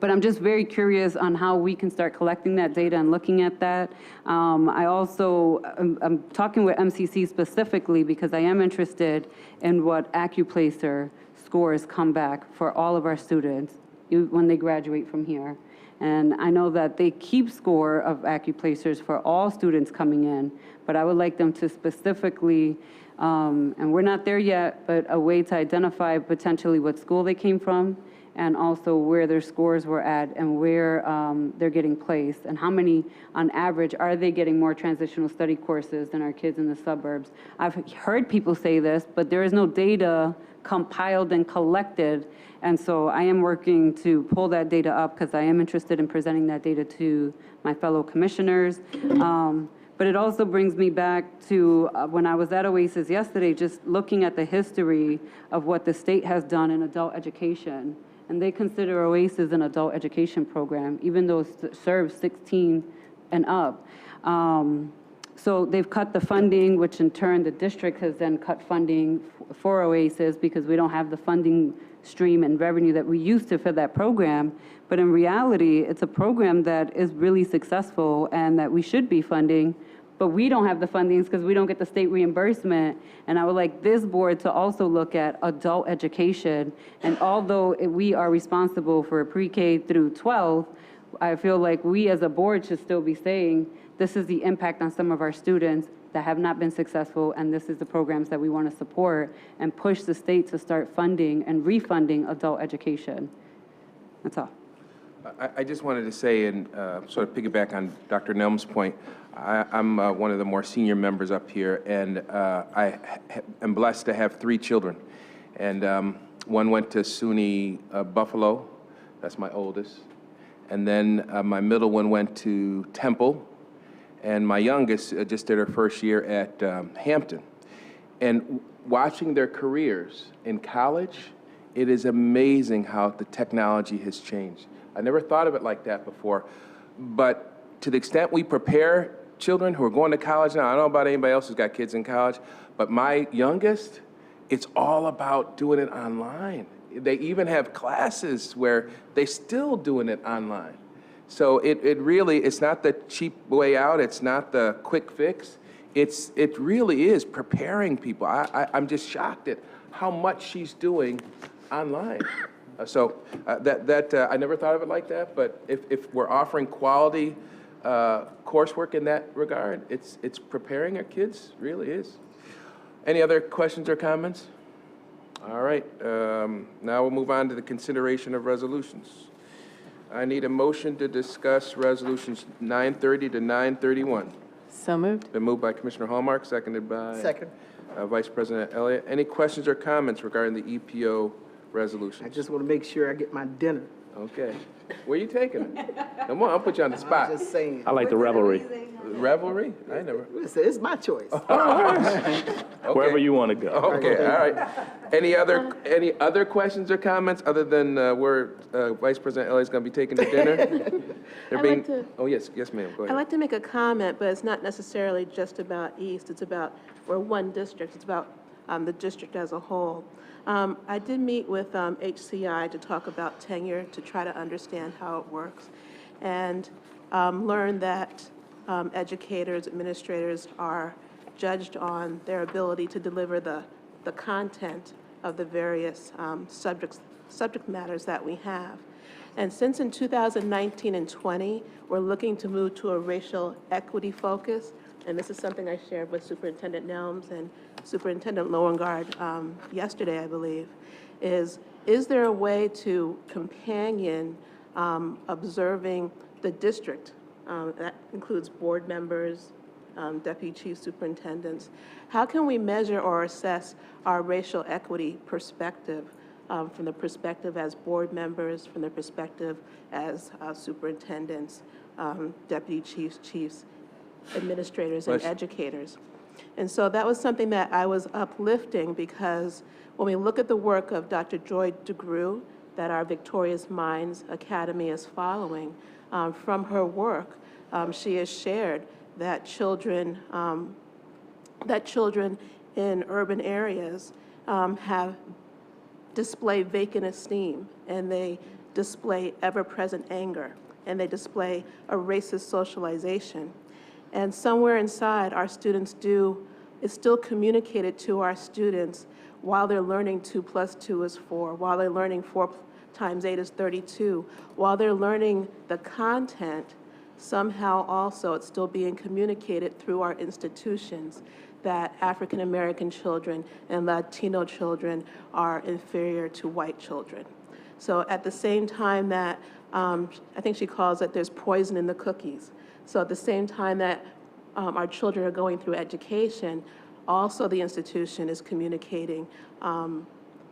But I'm just very curious on how we can start collecting that data and looking at that. I also, I'm talking with MCC specifically because I am interested in what AccuPlacer scores come back for all of our students when they graduate from here. And I know that they keep score of AccuPlacers for all students coming in, but I would like them to specifically, and we're not there yet, but a way to identify potentially what school they came from, and also where their scores were at and where they're getting placed, and how many, on average, are they getting more transitional study courses than our kids in the suburbs. I've heard people say this, but there is no data compiled and collected, and so I am working to pull that data up because I am interested in presenting that data to my fellow commissioners. But it also brings me back to when I was at Oasis yesterday, just looking at the history of what the state has done in adult education. And they consider Oasis an adult education program, even though it serves 16 and up. So they've cut the funding, which in turn the district has then cut funding for Oasis because we don't have the funding stream and revenue that we used to for that program. But in reality, it's a program that is really successful and that we should be funding, but we don't have the fundings because we don't get the state reimbursement. And I would like this board to also look at adult education. And although we are responsible for pre-K through 12, I feel like we as a board should still be saying, this is the impact on some of our students that have not been successful, and this is the programs that we want to support and push the state to start funding and refunding adult education. That's all. I just wanted to say, and sort of piggyback on Dr. Nelm's point, I'm one of the more senior members up here, and I am blessed to have 3 children. And one went to SUNY Buffalo, that's my oldest. And then my middle one went to Temple, and my youngest just did her first year at Hampton. And watching their careers in college, it is amazing how the technology has changed. I never thought of it like that before. But to the extent we prepare children who are going to college now, I don't know about anybody else who's got kids in college, but my youngest, it's all about doing it online. They even have classes where they're still doing it online. So it really, it's not the cheap way out, it's not the quick fix. It really is preparing people. I'm just shocked at how much she's doing online. I never thought of it like that, but if we're offering quality coursework in that regard, it's preparing our kids, really is. Any other questions or comments? All right, now we'll move on to the consideration of resolutions. I need a motion to discuss resolutions 930 to 931. So moved. Been moved by Commissioner Hallmark, seconded by Second. Vice President Elliott. Any questions or comments regarding the EPO resolutions? I just want to make sure I get my dinner. Okay. Where you taking it? Come on, I'll put you on the spot. Just saying. I like the revelry, Revelry? I never. It's my choice. wherever you want to go. Okay, all right. Any other questions or comments other than where Vice President Elliott's going to be taking the dinner? Oh, yes, ma'am, go I'd ahead. like to make a comment, but it's not necessarily just about East. It's about, we're one district. It's about the district as a whole. I did meet with HCI to talk about tenure, to try to understand how it works, and learn that educators, administrators are judged on their ability to deliver the content of the various subject matters that we have. And since in 2019 and 20, we're looking to move to a racial equity focus, and this is something I shared with Superintendent Nelms and Superintendent Lowengaard yesterday, I believe, is there a way to companion observing the district? That includes board members, deputy chief superintendents. How can we measure or assess our racial equity perspective from the perspective as board members, from the perspective as superintendents, deputy chiefs, administrators, and educators? And so that was something that I was uplifting, because when we look at the work of Dr. Joy DeGruy that our Victorious Minds Academy is following, from her work, she has shared that children in urban areas have display vacant esteem, and they display ever-present anger, and they display a racist socialization. And somewhere inside, our students it's still communicated to our students while they're learning 2 + 2 is 4, while they're learning 4 × 8 is 32, while they're learning the content, somehow also it's still being communicated through our institutions that African American children and Latino children are inferior to white children. So at the same time that, I think she calls it, there's poison in the cookies. So at the same time that our children are going through education, also the institution is communicating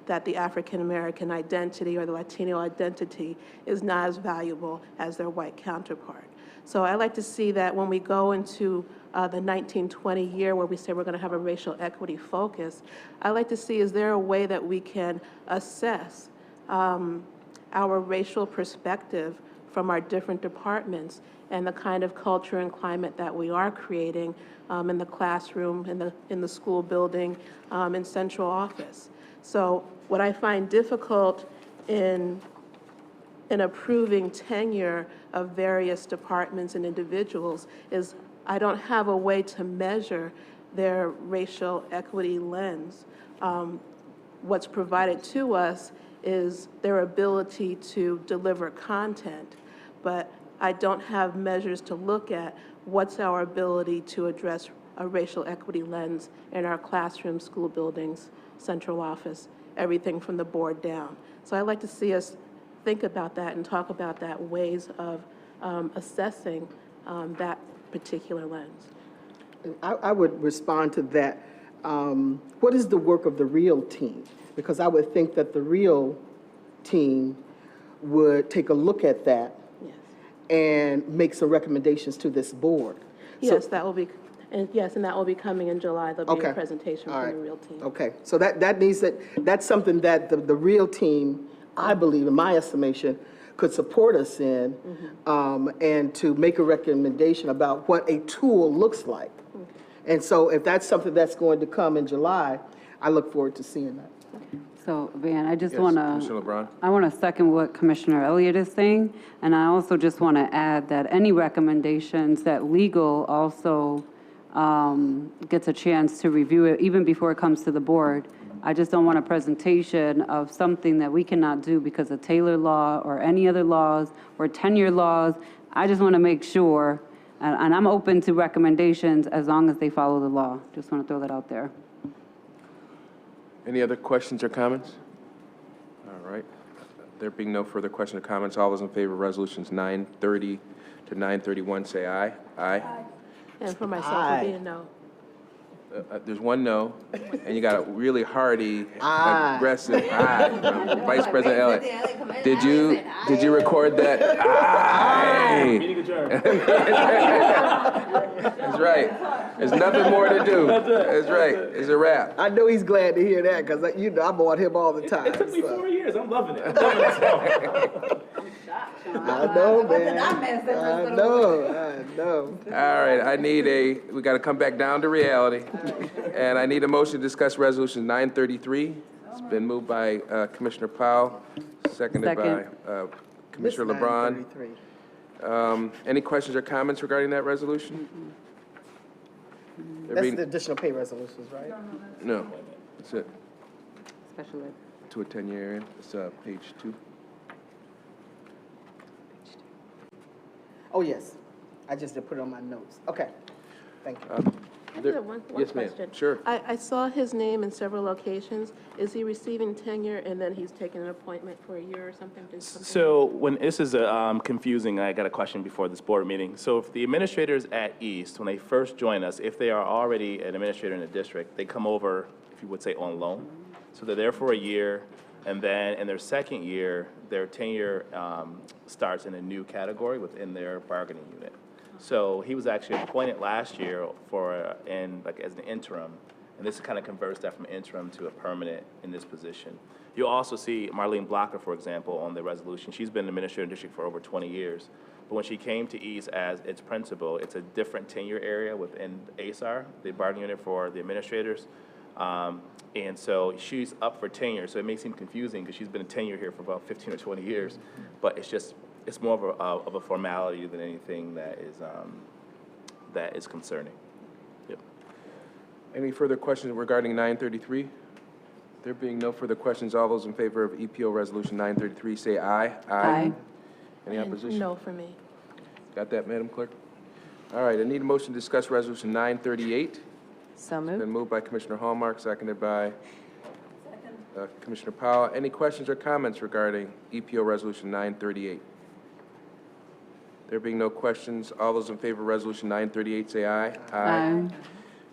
that the African American identity or the Latino identity is not as valuable as their white counterpart. So I like to see that when we go into the 1920 year where we say we're going to have a racial equity focus, I like to see, is there a way that we can assess our racial perspective from our different departments and the kind of culture and climate that we are creating in the classroom, in the school building, in central office. So what I find difficult in approving tenure of various departments and individuals is I don't have a way to measure their racial equity lens. What's provided to us is their ability to deliver content, but I don't have measures to look at what's our ability to address a racial equity lens in our classroom, school buildings, central office, everything from the board down. So I'd like to see us think about that and talk about that, ways of assessing that particular lens. I would respond to that. What is the work of the real team? Because I would think that the real team would take a look at that and make some recommendations to this board. Yes, that will be, and that will be coming in July. There'll be a Okay. presentation All from right. the real team. Okay, so that's something that the real team, I believe, in my estimation, could support us in, and to make a recommendation about what a tool looks like. And so if that's something that's going to come in July, I look forward to seeing that. So, Van, I just Yes, want Commissioner to, LeBron. I want to second what Commissioner Elliott is saying, and I also just want to add that any recommendations that legal also gets a chance to review it, even before it comes to the board, I just don't want a presentation of something that we cannot do because of Taylor law or any other laws or tenure laws. I just want to make sure, and I'm open to recommendations as long as they follow the law. Just want to throw that out there. Any other questions or comments? All right. There being no further questions or comments, all those in favor of resolutions 930 to 931, say aye. Aye. And for myself, it'd be a no. There's one no, and you got a really hearty, aggressive aye from Vice President Elliott. Did you record that? Aye. Meeting adjourned. That's right. There's nothing more to do. That's right. It's a wrap. I know he's glad to hear that, because, you know, I'm on him all the time. It took me so. 4 years. I'm loving it. I'm loving this song. I know, man. I know. All right, we got to come back down to reality. And I need a motion to discuss resolution 933. It's been moved by Commissioner Powell, seconded by Commissioner LeBron. 933. Any questions or comments regarding that resolution? That's the additional pay resolutions, right? No, that's it. Special ed. To a 10-year area. It's page 2. Oh, yes. I just did put it on my notes. Okay. Thank you. I do have one Yes, ma'am. question. Sure. I saw his name in several locations. Is he receiving tenure and then he's taking an appointment for a year or something? So when this is confusing, I got a question before this board meeting. So if the administrators at East, when they first join us, if they are already an administrator in the district, they come over, if you would say, on loan. So they're there for a year, and then in their second year, their tenure starts in a new category within their bargaining unit. So he was actually appointed last year as an interim, and this kind of converts that from interim to a permanent in this position. You'll also see Marlene Blocker, for example, on the resolution. She's been an administrator in the district for over 20 years. But when she came to East as its principal, it's a different tenure area within ASAR, the bargaining unit for the administrators. And so she's up for tenure, so it may seem confusing because she's been in tenure here for about 15 or 20 years, but it's more of a formality than anything that is concerning. Yep. Any further questions regarding 933? There being no further questions, all those in favor of EPO Resolution 933, say aye. Aye. Any opposition? No for me. Got that, Madam Clerk? All right, I need a motion to discuss Resolution 938. So Been moved. moved by Commissioner Hallmark, seconded by Commissioner Powell. Any questions or comments regarding EPO Resolution 938? There being no questions, all those in favor of Resolution 938, say aye. Aye.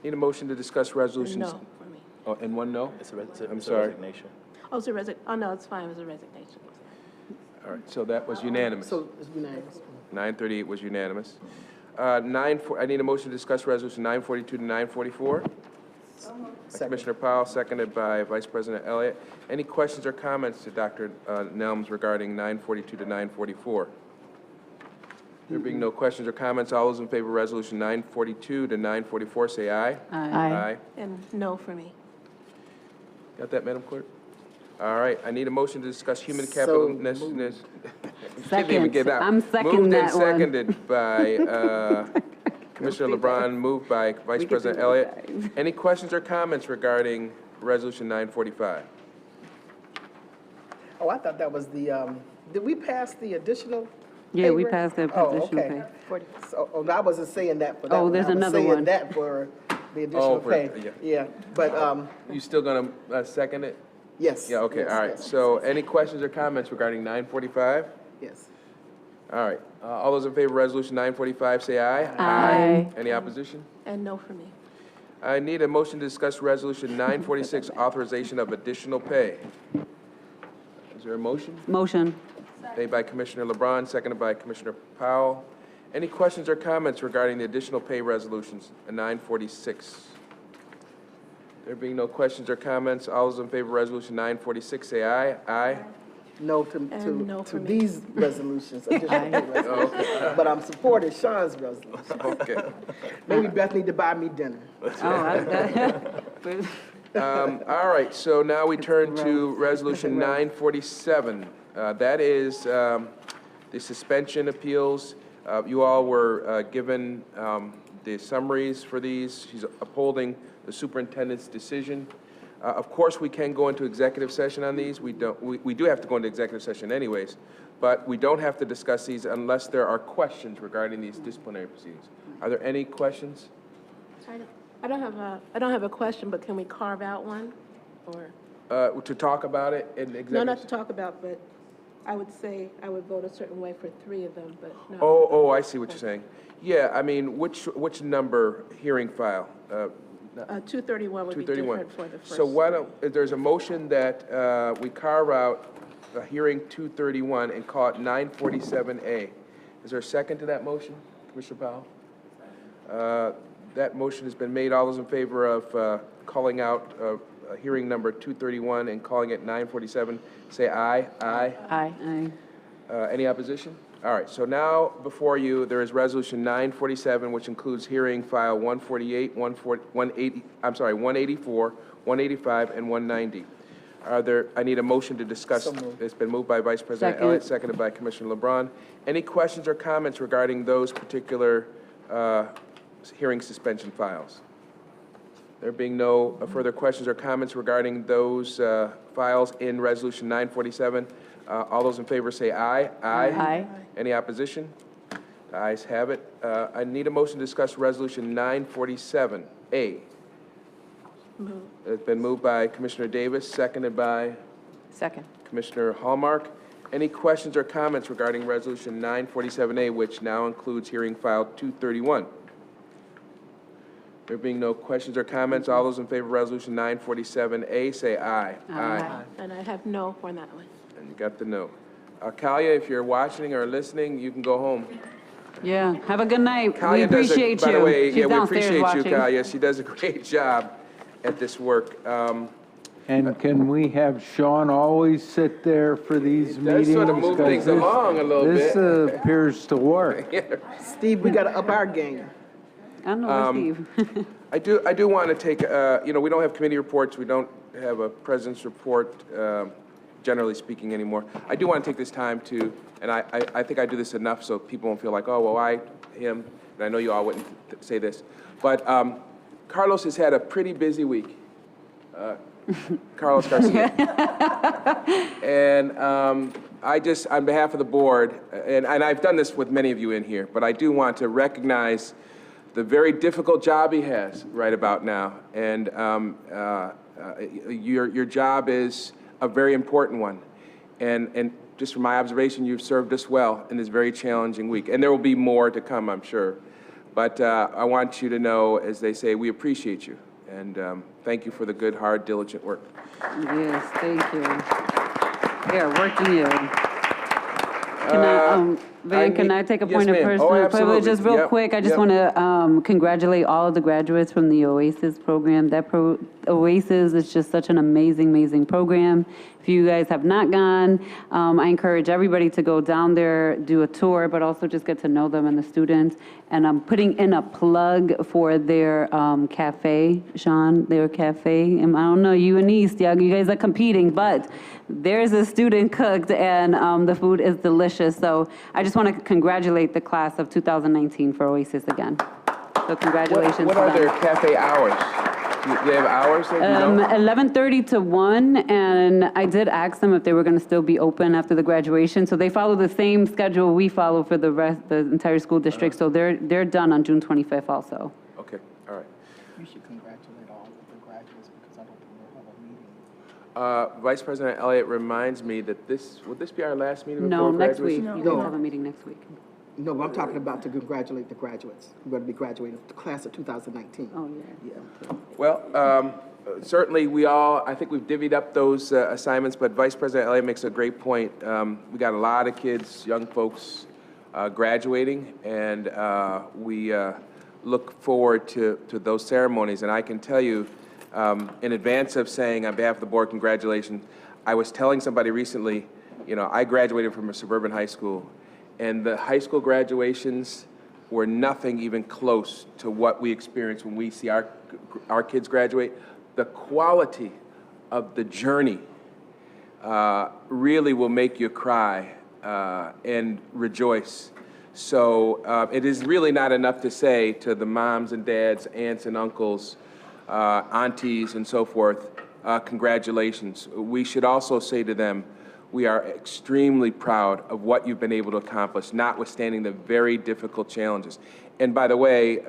Need a motion to discuss resolutions? No for me. Oh, and one no? I'm I'm sorry. resignation. Oh, no, it's fine. It was a resignation. All right, so that was unanimous. So it's unanimous. 938 was unanimous. I need a motion to discuss Resolution 942 to 944. By Commissioner Powell, seconded by Vice President Elliott. Any questions or comments to Dr. Nelms regarding 942 to 944? There being no questions or comments, all those in favor of Resolution 942 to 944, say aye. Aye. And no for me. Got that, Madam Clerk? All right, I need a motion to discuss human capital. Second. I'm seconding that one. Moved and seconded by Commissioner LeBron, moved by Vice President Elliott. Any questions or comments regarding Resolution 945? Oh, I thought that was the, did we pass the additional? Yeah, we pay passed the Oh, additional okay. pay. So, I wasn't saying that for that Oh, one. there's I was another saying one. that for the additional for- pay. yeah. Yeah, but, You still gonna second it? yes. Yeah, okay, yes, all right. yes, So any questions or comments regarding 945? Yes. All right, all those in favor of Resolution 945, say aye. Aye. Any opposition? And no for me. I need a motion to discuss Resolution 946, authorization of additional pay. Is there a motion? Motion. Made by Commissioner LeBron, seconded by Commissioner Powell. Any questions or comments regarding the additional pay resolutions, 946? There being no questions or comments, all those in favor of Resolution 946, say aye. Aye. No And no to for me. these resolutions, additional pay resolutions. But I'm supporting Sean's resolution. Okay. Maybe Beth need to buy me dinner. All right, so now we turn to Resolution 947. That is the suspension appeals. You all were given the summaries for these. She's upholding the superintendent's decision. Of course, we can go into executive session on these. We do have to go into executive session anyways, but we don't have to discuss these unless there are questions regarding these disciplinary proceedings. Are there any questions? I don't have a question, but can we carve out one? Or, To talk about it in executive? no, not to talk about, but I would say I would vote a certain way for 3 of them, but no. Oh, I see what you're saying. Yeah, I mean, which number hearing file? 231 would be 231. different for the first. So why don't, if there's a motion that we carve out hearing 231 and call it 947A. Is there a second to that motion, Commissioner Powell? That motion has been made. All those in favor of calling out hearing number 231 and calling it 947, say aye. Aye. Aye. Any opposition? All right, so now before you, there is Resolution 947, which includes hearing file 148, 184, 185, and 190. I need a motion to discuss. It's been moved by Vice President Elliott, seconded by Commissioner LeBron. Any questions or comments regarding those particular hearing suspension files? There being no further questions or comments regarding those files in Resolution 947, all those in favor say aye. Aye. Any opposition? The ayes have it. I need a motion to discuss Resolution 947A. It's been moved by Commissioner Davis, seconded by Second. Commissioner Hallmark. Any questions or comments regarding Resolution 947A, which now includes hearing file 231? There being no questions or comments, all those in favor of Resolution 947A say aye. Aye. And I have no for that one. And you got the no. Kalia, if you're watching or listening, you can go home. Yeah, have a good night. We Kalia does appreciate you. By the way, She's yeah, we downstairs appreciate watching. you, Kalia. She does a great job at this work. And can we have Sean always sit there for these meetings? Does sort of move 'Cause things along a little This bit. appears to work. Steve, we got to up our game. I know, Steve. I do want to take, we don't have committee reports. We don't have a president's report, generally speaking, anymore. I do want to take this time to, and I think I do this enough so people won't feel like, oh, well, him, and I know you all wouldn't say this. But Carlos has had a pretty busy week. Carlos Garcia. And I just, on behalf of the board, and I've done this with many of you in here, but I do want to recognize the very difficult job he has right about now. And your job is a very important one. And just from my observation, you've served us well in this very challenging week. And there will be more to come, I'm sure. But I want you to know, as they say, we appreciate you. And thank you for the good, hard, diligent work. Yes, thank you. We are working you. Can I take a point of personal privilege just real quick? I just want to congratulate all of the graduates from the OASIS program. OASIS is just such an amazing, amazing program. If you guys have not gone, I encourage everybody to go down there, do a tour, but also just get to know them and the students. And I'm putting in a plug for their cafe, Sean, their cafe. And I don't know, you and East, you guys are competing, but there's a student cooked and the food is delicious. So I just want to congratulate the class of 2019 for OASIS again. So congratulations. What are their cafe hours? Do they have hours there? 11:30 to 1, and I did ask them if they were going to still be open after the graduation. So they follow the same schedule we follow for the entire school district. So they're done on June 25th also. Okay, all right. You should congratulate all of the graduates because I don't think we'll have a meeting. Vice President Elliott reminds me that will this be our last meeting before No, next week. graduation? You guys have a meeting next week. No, but I'm talking about to congratulate the graduates. We're going to be graduating the class of 2019. Oh, yeah. Yeah. Well, certainly I think we've divvied up those assignments, but Vice President Elliott makes a great point. We got a lot of kids, young folks graduating, and we look forward to those ceremonies. And I can tell you, in advance of saying on behalf of the board, congratulations, I was telling somebody recently, I graduated from a suburban high school, and the high school graduations were nothing even close to what we experience when we see our kids graduate. The quality of the journey really will make you cry and rejoice. So it is really not enough to say to the moms and dads, aunts and uncles, aunties and so forth, congratulations. We should also say to them, we are extremely proud of what you've been able to accomplish, notwithstanding the very difficult challenges. And by the way,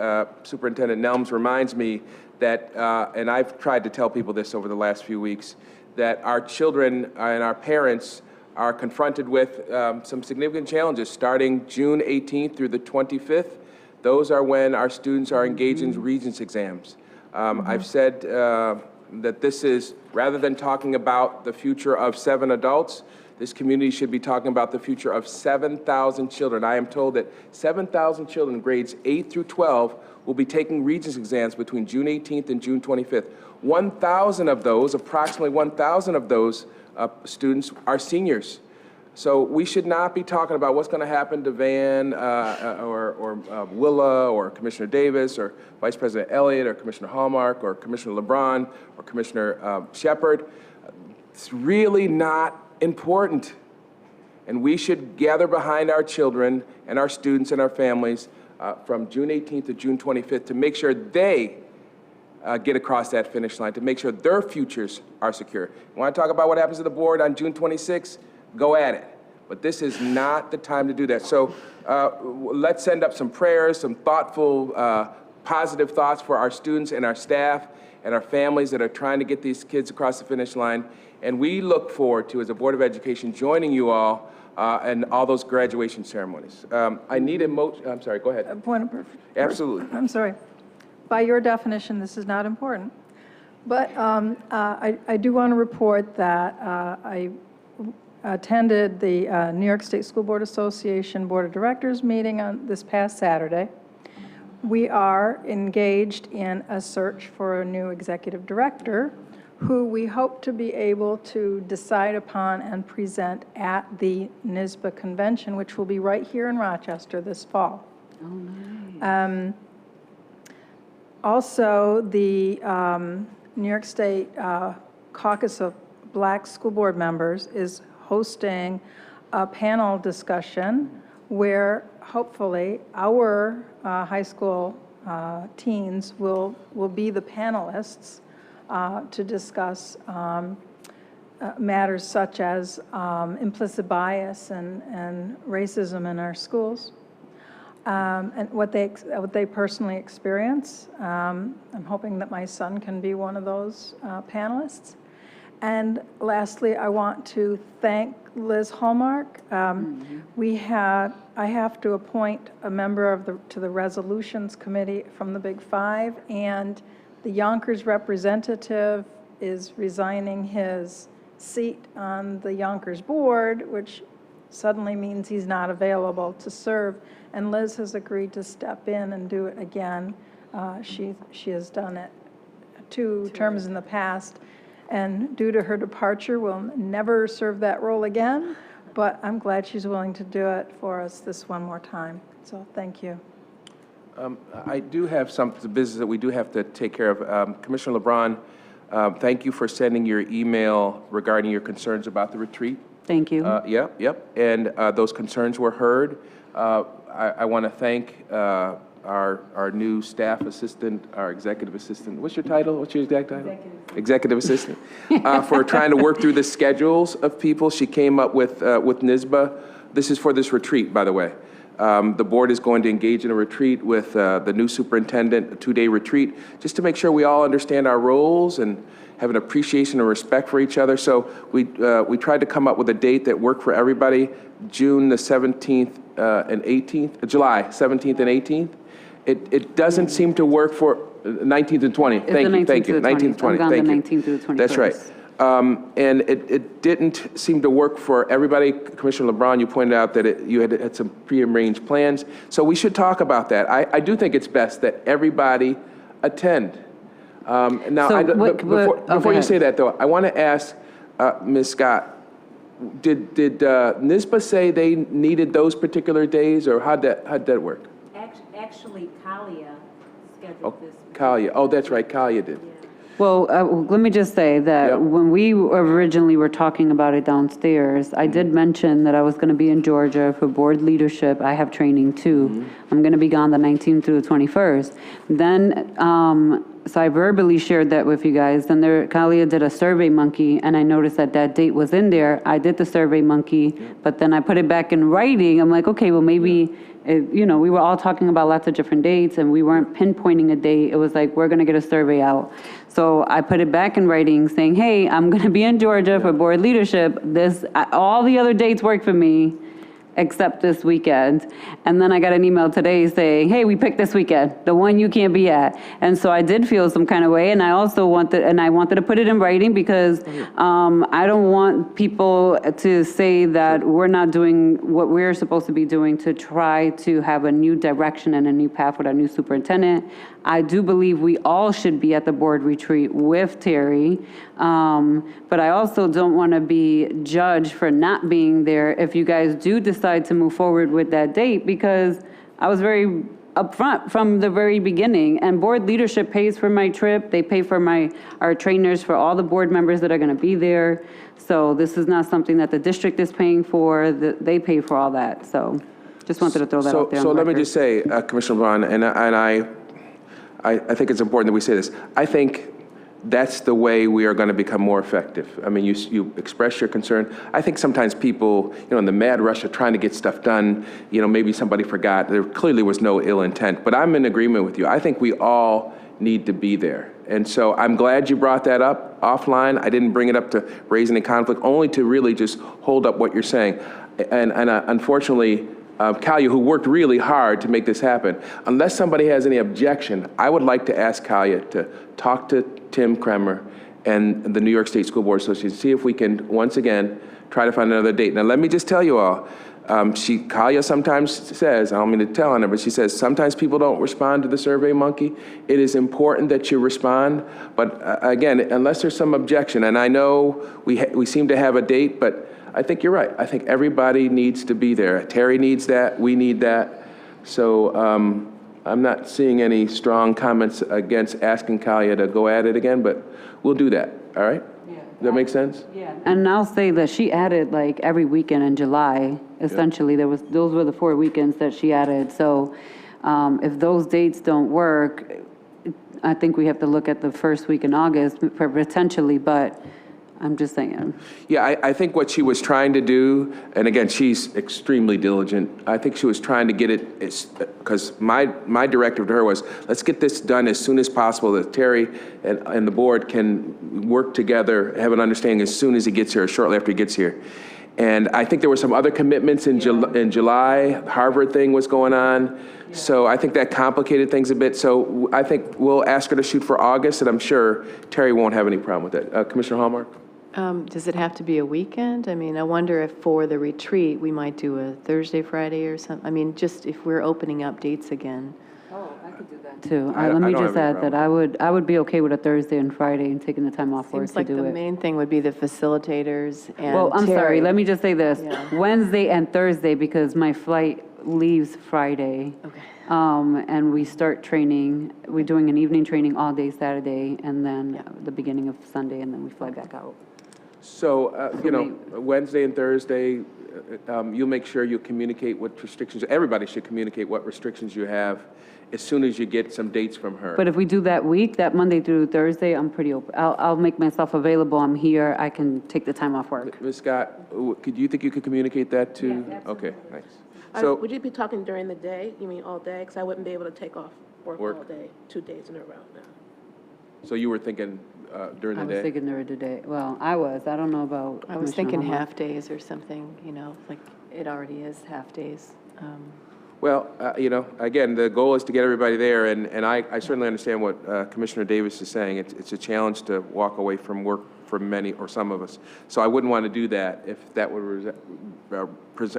Superintendent Nelms reminds me that, and I've tried to tell people this over the last few weeks, that our children and our parents are confronted with some significant challenges starting June 18th through the 25th. Those are when our students are engaged in Regents exams. I've said that this is, rather than talking about the future of 7 adults, this community should be talking about the future of 7,000 children. I am told that 7,000 children, grades 8 through 12, will be taking Regents exams between June 18th and June 25th. 1,000 of those, approximately 1,000 of those students are seniors. So we should not be talking about what's going to happen to Van or Willa or Commissioner Davis or Vice President Elliott or Commissioner Hallmark or Commissioner LeBron or Commissioner Shepard. It's really not important. And we should gather behind our children and our students and our families from June 18th to June 25th to make sure they get across that finish line, to make sure their futures are secure. You want to talk about what happens to the board on June 26th? Go at it. But this is not the time to do that. So let's send up some prayers, some thoughtful, positive thoughts for our students and our staff and our families that are trying to get these kids across the finish line. And we look forward to, as a Board of Education, joining you all in all those graduation ceremonies. I need a motion. I'm sorry, go ahead. Point of Absolutely. I'm sorry. By your definition, this is not important. But I do want to report that I attended the New York State School Board Association Board of Directors meeting on this past Saturday. We are engaged in a search for a new executive director who we hope to be able to decide upon and present at the NYSBA convention, which will be right here in Rochester this fall. Oh, nice. Also, the New York State Caucus of Black School Board Members is hosting a panel discussion where hopefully our high school teens will be the panelists to discuss matters such as implicit bias and racism in our schools. And what they personally experience. I'm hoping that my son can be one of those panelists. And lastly, I want to thank Liz Hallmark. I have to appoint a member to the Resolutions Committee from the Big Five, and the Yonkers representative is resigning his seat on the Yonkers board, which suddenly means he's not available to serve. And Liz has agreed to step in and do it again. She has done it 2 terms in the past. And due to her departure, will never serve that role again. But I'm glad she's willing to do it for us this one more time. So thank you. I do have some business that we do have to take care of. Commissioner LeBron, thank you for sending your email regarding your concerns about the retreat. Thank you. Yep. And those concerns were heard. I want to thank our new staff assistant, our executive assistant. What's your title? What's your exact title? Executive assistant. For trying to work through the schedules of people. She came up with NYSBA. This is for this retreat, by the way. The board is going to engage in a retreat with the new superintendent, a 2-day retreat, just to make sure we all understand our roles and have an appreciation and respect for each other. So we tried to come up with a date that worked for everybody, June the 17th and 18th, July 17th and 18th. It doesn't seem to work for 19th and 20th. Thank you. 19th and 20th. I'm gone the 19th through the 21st. That's right. And it didn't seem to work for everybody. Commissioner LeBron, you pointed out that you had some prearranged plans. So we should talk about that. I do think it's best that everybody attend. Now, before you say that, though, I want to ask Ms. Scott, did NYSBA say they needed those particular days, or how'd that work? Actually, Kalia scheduled this. Kalia. Oh, that's right. Kalia did. Well, let me just say that Yep. when we originally were talking about it downstairs, I did mention that I was going to be in Georgia for board leadership. I have training too. I'm going to be gone the 19th through the 21st. Then, so I verbally shared that with you guys. Then Kalia did a Survey Monkey, and I noticed that that date was in there. I did the Survey Monkey, but then I put it back in writing. I'm like, okay, well, maybe, you know, we were all talking about lots of different dates, and we weren't pinpointing a date. It was like, we're going to get a survey out. So I put it back in writing saying, hey, I'm going to be in Georgia for board leadership. All the other dates work for me except this weekend. And then I got an email today saying, hey, we picked this weekend, the one you can't be at. And so I did feel some kind of way, and I also wanted to put it in writing because I don't want people to say that we're not doing what we're supposed to be doing to try to have a new direction and a new path with our new superintendent. I do believe we all should be at the board retreat with Terry, but I also don't want to be judged for not being there if you guys do decide to move forward with that date, because I was very upfront from the very beginning, and board leadership pays for my trip. They pay for our trainers, for all the board members that are going to be there. So this is not something that the district is paying for. They pay for all that. So just wanted to throw that out there. So let me just say, Commissioner Vaughn, and I think it's important that we say this. I think that's the way we are going to become more effective. I mean, you express your concern. I think sometimes people, you know, in the mad rush of trying to get stuff done, you know, maybe somebody forgot. There clearly was no ill intent. But I'm in agreement with you. I think we all need to be there. And so I'm glad you brought that up offline. I didn't bring it up to raise any conflict, only to really just hold up what you're saying. And unfortunately, Kalia, who worked really hard to make this happen. Unless somebody has any objection, I would like to ask Kalia to talk to Tim Kremer and the New York State School Board Association, see if we can, once again, try to find another date. Now, let me just tell you all, Kalia sometimes says, I don't mean to tell on her, but she says, sometimes people don't respond to the Survey Monkey. It is important that you respond, but again, unless there's some objection, and I know we seem to have a date, but I think you're right. I think everybody needs to be there. Terry needs that. We need that. So I'm not seeing any strong comments against asking Kalia to go at it again, but we'll do that. All right? Yeah. Does that make sense? Yeah. And I'll say that she added like every weekend in July. Essentially, those were the 4 weekends that she added. So if those dates don't work, I think we have to look at the first week in August potentially, but I'm just saying. Yeah, I think what she was trying to do, and again, she's extremely diligent. I think she was trying to get it, because my directive to her was, let's get this done as soon as possible, that Terry and the board can work together, have an understanding as soon as he gets here, or shortly after he gets here. And I think there were some other commitments in July. Harvard thing was going on. Yeah. So I think that complicated things a bit. So I think we'll ask her to shoot for August, and I'm sure Terry won't have any problem with that. Commissioner Hallmark? Does it have to be a weekend? I mean, I wonder if for the retreat, we might do a Thursday, Friday or something. I mean, just if we're opening up dates again. Oh, I could do that too. Let me just add that I would be okay with a Thursday and Friday and taking the time off work to do it. Seems like the main thing would be the facilitators and Well, I'm Terry. sorry, let me just say this. Yeah. Wednesday and Thursday, because my flight leaves Friday. Okay. And we start training, we're doing an evening training all day Saturday, and then the beginning of Sunday, and then we fly back out. So, you know, Wednesday and Thursday, you'll make sure you communicate what restrictions, everybody should communicate what restrictions you have as soon as you get some dates from her. But if we do that week, that Monday through Thursday, I'm pretty open. I'll make myself available. I'm here. I can take the time off work. Ms. Scott, do you think you could communicate that to? Yes, absolutely. Okay, nice. So, Would you be talking during the day? You mean all day? Because I wouldn't be able to take off work all day, 2 days in a row now. so you were thinking during the I day? was thinking during the day. Well, I don't know about. I was Commissioner thinking Hallmark. half days or something, you know, like it already is half days. Well, you know, again, the goal is to get everybody there, and I certainly understand what Commissioner Davis is saying. It's a challenge to walk away from work for many or some of us. So I wouldn't want to do that if that would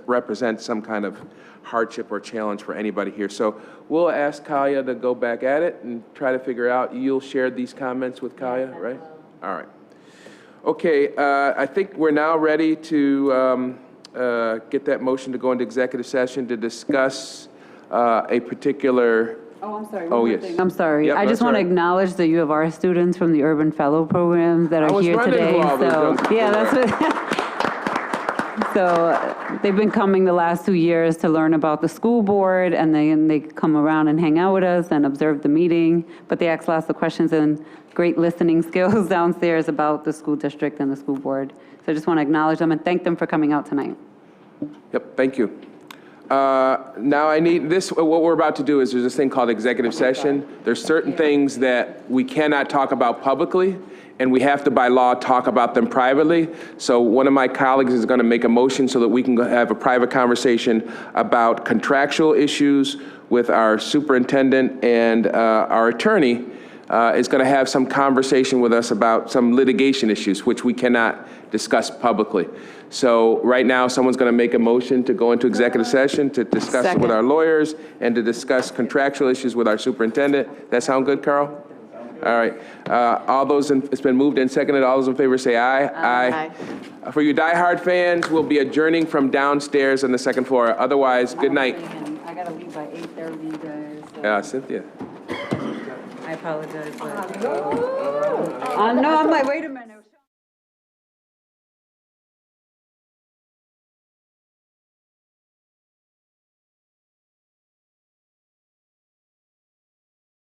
represent some kind of hardship or challenge for anybody here. So we'll ask Kalia to go back at it and try to figure out. You'll share these comments with Kalia, right? All right. Okay, I think we're now ready to get that motion to go into executive session to discuss a particular Oh, I'm sorry. Oh, one more yes. thing. I'm sorry. Yep, I that's just want to all right. acknowledge the U of R students from the Urban Fellow Program that I are was here wondering today. who all those young people Yeah, were. that's what. So they've been coming the last 2 years to learn about the school board, and they come around and hang out with us and observe the meeting. But they ask lots of questions and great listening skills downstairs about the school district and the school board. So I just want to acknowledge them and thank them for coming out tonight. Yep, thank you. Now I need this, what we're about to do is there's this thing called executive session. There's certain things that we cannot talk about publicly, and we have to, by law, talk about them privately. So one of my colleagues is going to make a motion so that we can have a private conversation about contractual issues with our superintendent, and our attorney is going to have some conversation with us about some litigation issues, which we cannot discuss publicly. So right now, someone's going to make a motion to go into executive session to discuss it with our lawyers and to discuss contractual issues with our superintendent. That sound good, Carl? All right. All those, it's been moved and seconded. All those in favor say aye. Aye. For you diehard fans, we'll be adjourning from downstairs on the second floor. Otherwise, good night. I got to leave by 8:30, guys. so Cynthia. I apologize. No, I'm like, wait a minute.